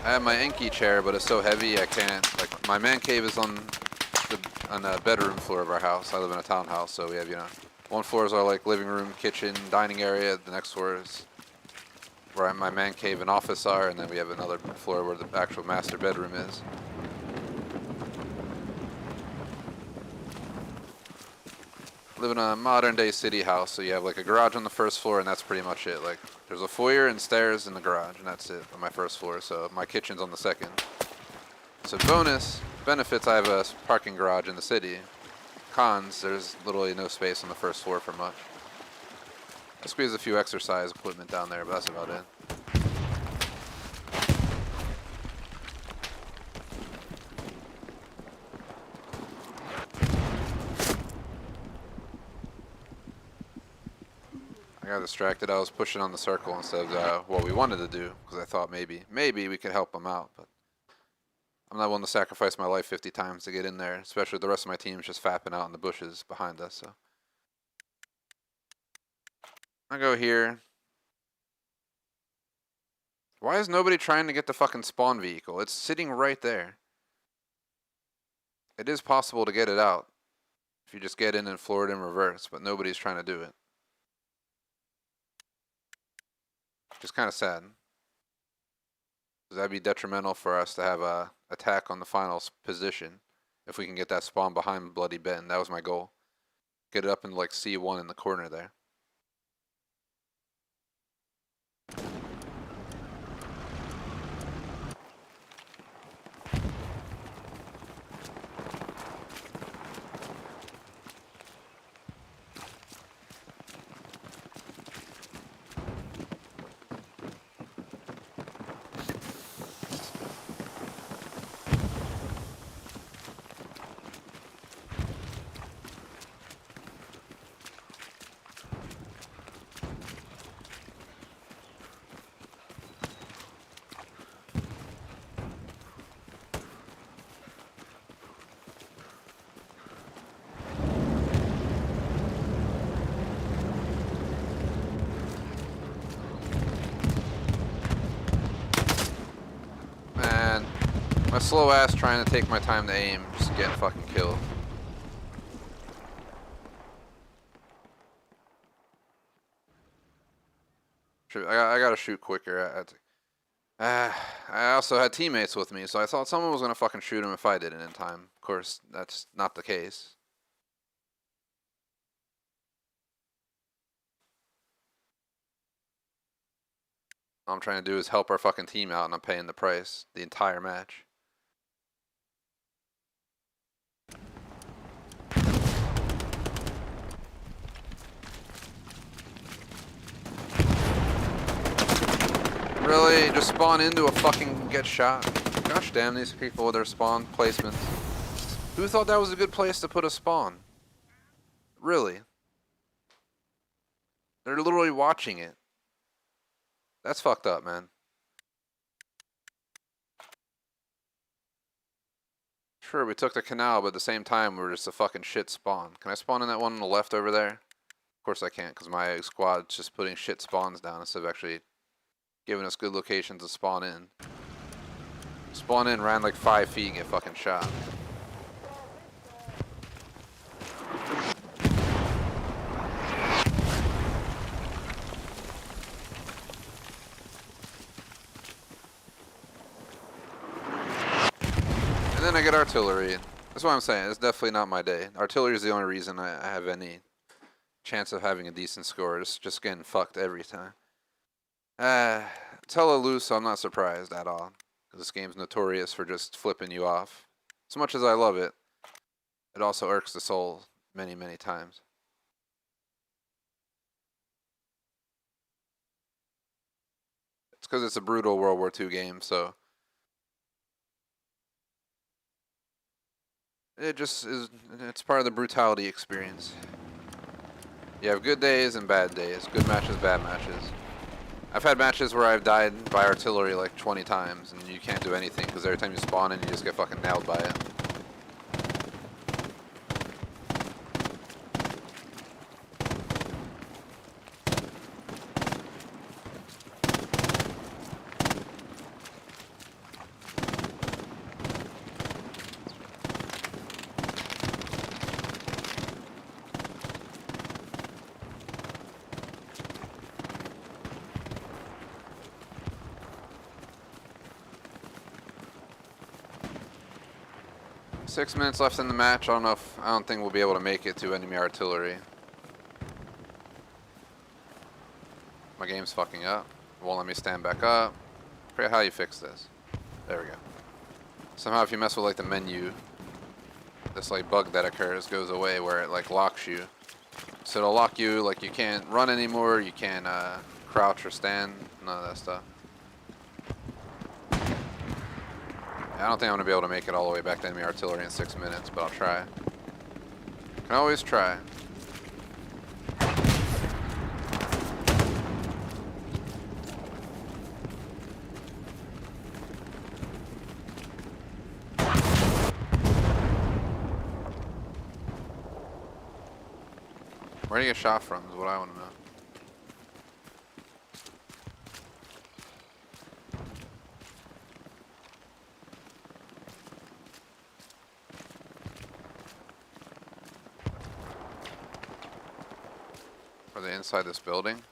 I have my Enki chair, but it's so heavy I can't. Like, my man cave is on the bedroom floor of our house. I live in a townhouse, so we have, you know, one floor is our like living room, kitchen, dining area. The next floor is where my man cave and office are, and then we have another floor where the actual master bedroom is. Live in a modern day city house, so you have like a garage on the first floor, and that's pretty much it. Like, there's a foyer and stairs in the garage, and that's it on my first floor. So my kitchen's on the second. So bonus benefits, I have a parking garage in the city. Cons, there's literally no space on the first floor for much. I squeeze a few exercise equipment down there, but that's about it. I got distracted. I was pushing on the circle instead of what we wanted to do, because I thought maybe we could help them out, but I'm not willing to sacrifice my life 50 times to get in there, especially the rest of my team's just fapping out in the bushes behind us. So I go here. Why is nobody trying to get the fucking spawn vehicle? It's sitting right there. It is possible to get it out if you just get in and floor it in reverse, but nobody's trying to do it. Just kind of sad. Because that'd be detrimental for us to have a attack on the final position if we can get that spawn behind Bloody Ben. That was my goal. Get it up in like C1 in the corner there. My slow ass trying to take my time to aim, just getting fucking killed. I gotta shoot quicker. I also had teammates with me, so I thought someone was gonna fucking shoot him if I didn't in time. Of course, that's not the case. All I'm trying to do is help our fucking team out, and I'm paying the price the entire match. Really? Just spawn into a fucking get shot? Gosh damn these people with their spawn placements. Who thought that was a good place to put a spawn? Really? They're literally watching it. That's fucked up, man. Sure, we took the canal, but at the same time, we were just a fucking shit spawn. Can I spawn in that one on the left over there? Of course I can't, because my squad's just putting shit spawns down instead of actually giving us good locations to spawn in. Spawn in, ran like 5 feet and get fucking shot. And then I get artillery. That's what I'm saying. It's definitely not my day. Artillery is the only reason I have any chance of having a decent score. It's just getting fucked every time. It's hella loose, so I'm not surprised at all. This game's notorious for just flipping you off. As much as I love it, it also irks the soul many, many times. It's because it's a brutal World War II game, so it just is, it's part of the brutality experience. You have good days and bad days, good matches, bad matches. I've had matches where I've died by artillery like 20 times and you can't do anything because every time you spawn in you just get fucking nailed by it. 6 minutes left in the match. I don't think we'll be able to make it to enemy artillery. My game's fucking up. It won't let me stand back up. I forget how you fix this. There we go. Somehow if you mess with like the menu, this like bug that occurs goes away where it like locks you. So it'll lock you, like you can't run anymore, you can't crouch or stand, none of that stuff. I don't think I'm going to be able to make it all the way back to enemy artillery in 6 minutes, but I'll try. Can always try. Where do you get shot from is what I want to know. Are they inside this building?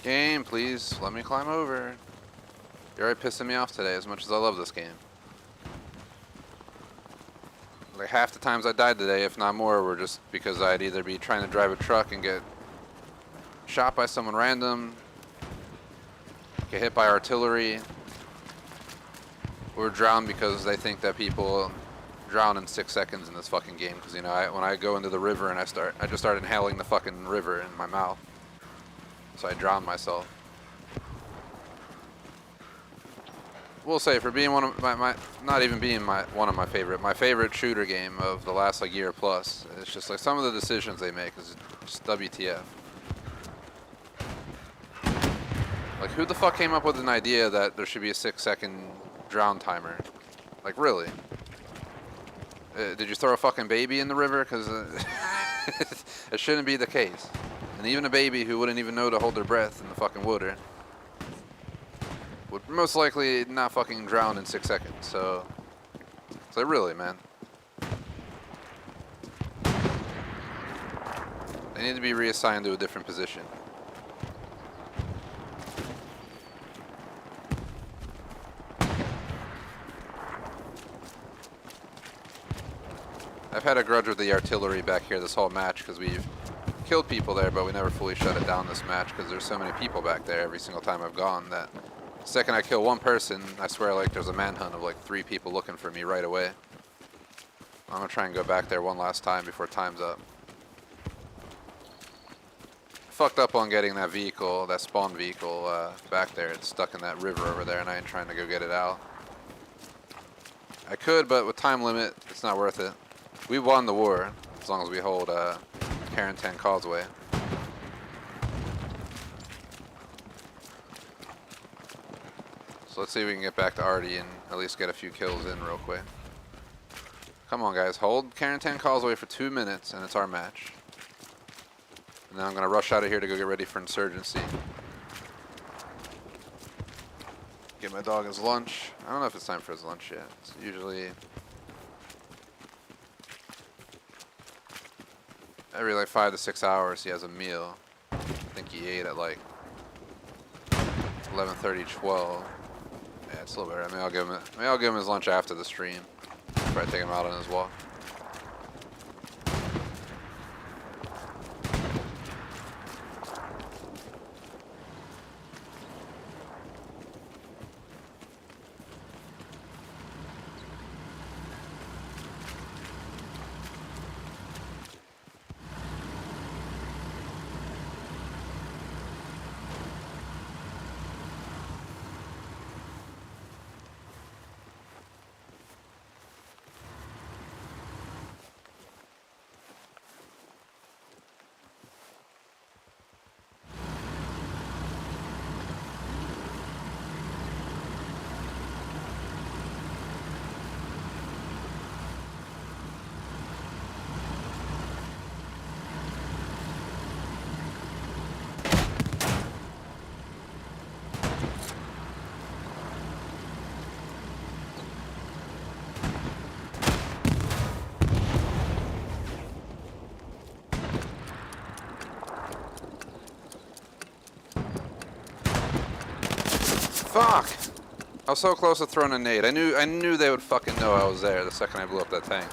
Game, please, let me climb over. You're already pissing me off today as much as I love this game. Like half the times I died today, if not more, were just because I'd either be trying to drive a truck and get shot by someone random, get hit by artillery, or drown because they think that people drown in 6 seconds in this fucking game. Because you know, when I go into the river and I just start inhaling the fucking river in my mouth. So I drowned myself. We'll say for being one of my not even being one of my favorite shooter game of the last like year plus. It's just like some of the decisions they make is just WTF. Like who the fuck came up with an idea that there should be a 6-second drown timer? Like really? Did you throw a fucking baby in the river? Because it shouldn't be the case. And even a baby who wouldn't even know to hold their breath in the fucking water would most likely not fucking drown in 6 seconds. So really, man. They need to be reassigned to a different position. I've had a grudge with the artillery back here this whole match because we've killed people there, but we never fully shut it down this match because there's so many people back there every single time I've gone that the second I kill one person, I swear like there's a manhunt of like 3 people looking for me right away. I'm gonna try and go back there one last time before time's up. Fucked up on getting that vehicle, that spawn vehicle back there. It's stuck in that river over there and I ain't trying to go get it out. I could, but with time limit, it's not worth it. We won the war as long as we hold Carentan Causeway. So let's see if we can get back to Artie and at least get a few kills in real quick. Come on guys, hold Carentan Causeway for 2 minutes and it's our match. And then I'm gonna rush out of here to go get ready for Insurgency. Get my dog his lunch. I don't know if it's time for his lunch yet. It's usually every like 5 to 6 hours he has a meal. I think he ate at like 11:30, 12. Yeah, it's a little better. Maybe I'll give him his lunch after the stream. Try to take him out on his walk. Fuck! I was so close to throwing a nade. I knew they would fucking know I was there the second I blew up that tank.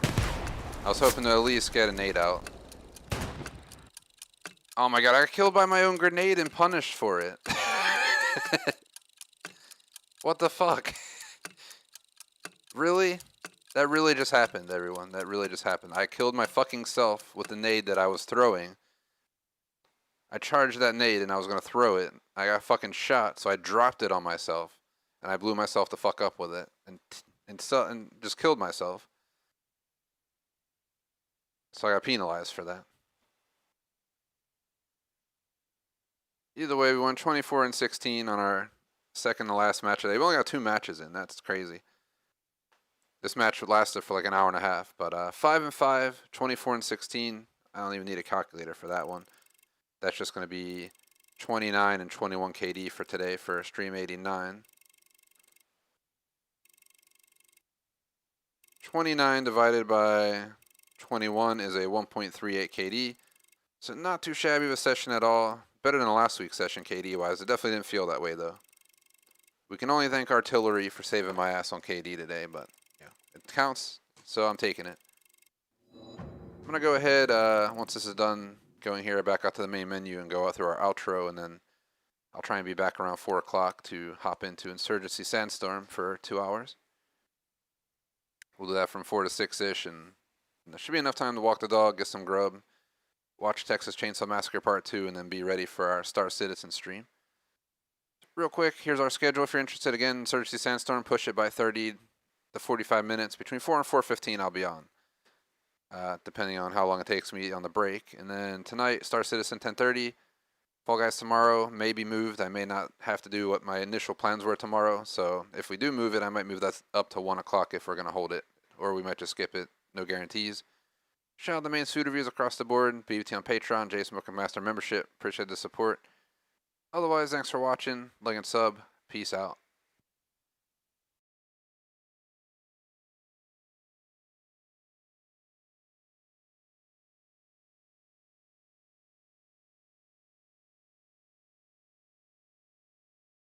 I was hoping to at least get a nade out. Oh my god, I got killed by my own grenade and punished for it. What the fuck? Really? That really just happened, everyone. That really just happened. I killed my fucking self with the nade that I was throwing. I charged that nade and I was gonna throw it. I got fucking shot, so I dropped it on myself, and I blew myself the fuck up with it, and just killed myself. So I got penalized for that. Either way, we won 24-16 on our second to last match of the day. We only got 2 matches in. That's crazy. This match lasted for like an hour and a half, but 5-5, 24-16. I don't even need a calculator for that one. That's just going to be 29 and 21 KD for today for stream 89. 29 divided by 21 is a 1.38 KD. So not too shabby of a session at all. Better than the last week's session KD wise. It definitely didn't feel that way though. We can only thank artillery for saving my ass on KD today, but yeah, it counts, so I'm taking it. I'm going to go ahead, once this is done, going here back out to the main menu and go out through our outro, and then I'll try and be back around 4 o'clock to hop into Insurgency Sandstorm for 2 hours. We'll do that from 4 to 6-ish, and there should be enough time to walk the dog, get some grub, watch Texas Chainsaw Massacre Part 2, and then be ready for our Star Citizen stream. Real quick, here's our schedule if you're interested. Again, Insurgency Sandstorm, push it by 30 to 45 minutes. Between 4 and 4:15 I'll be on, depending on how long it takes me on the break. And then tonight, Star Citizen 10:30. Fall Guys tomorrow may be moved. I may not have to do what my initial plans were tomorrow. So if we do move it, I might move that up to 1 o'clock if we're going to hold it. Or we might just skip it. No guarantees. Shout out the main suit reviews across the board. BBT on Patreon, JSmoke and Master membership. Appreciate the support. Otherwise, thanks for watching. Like and sub. Peace out.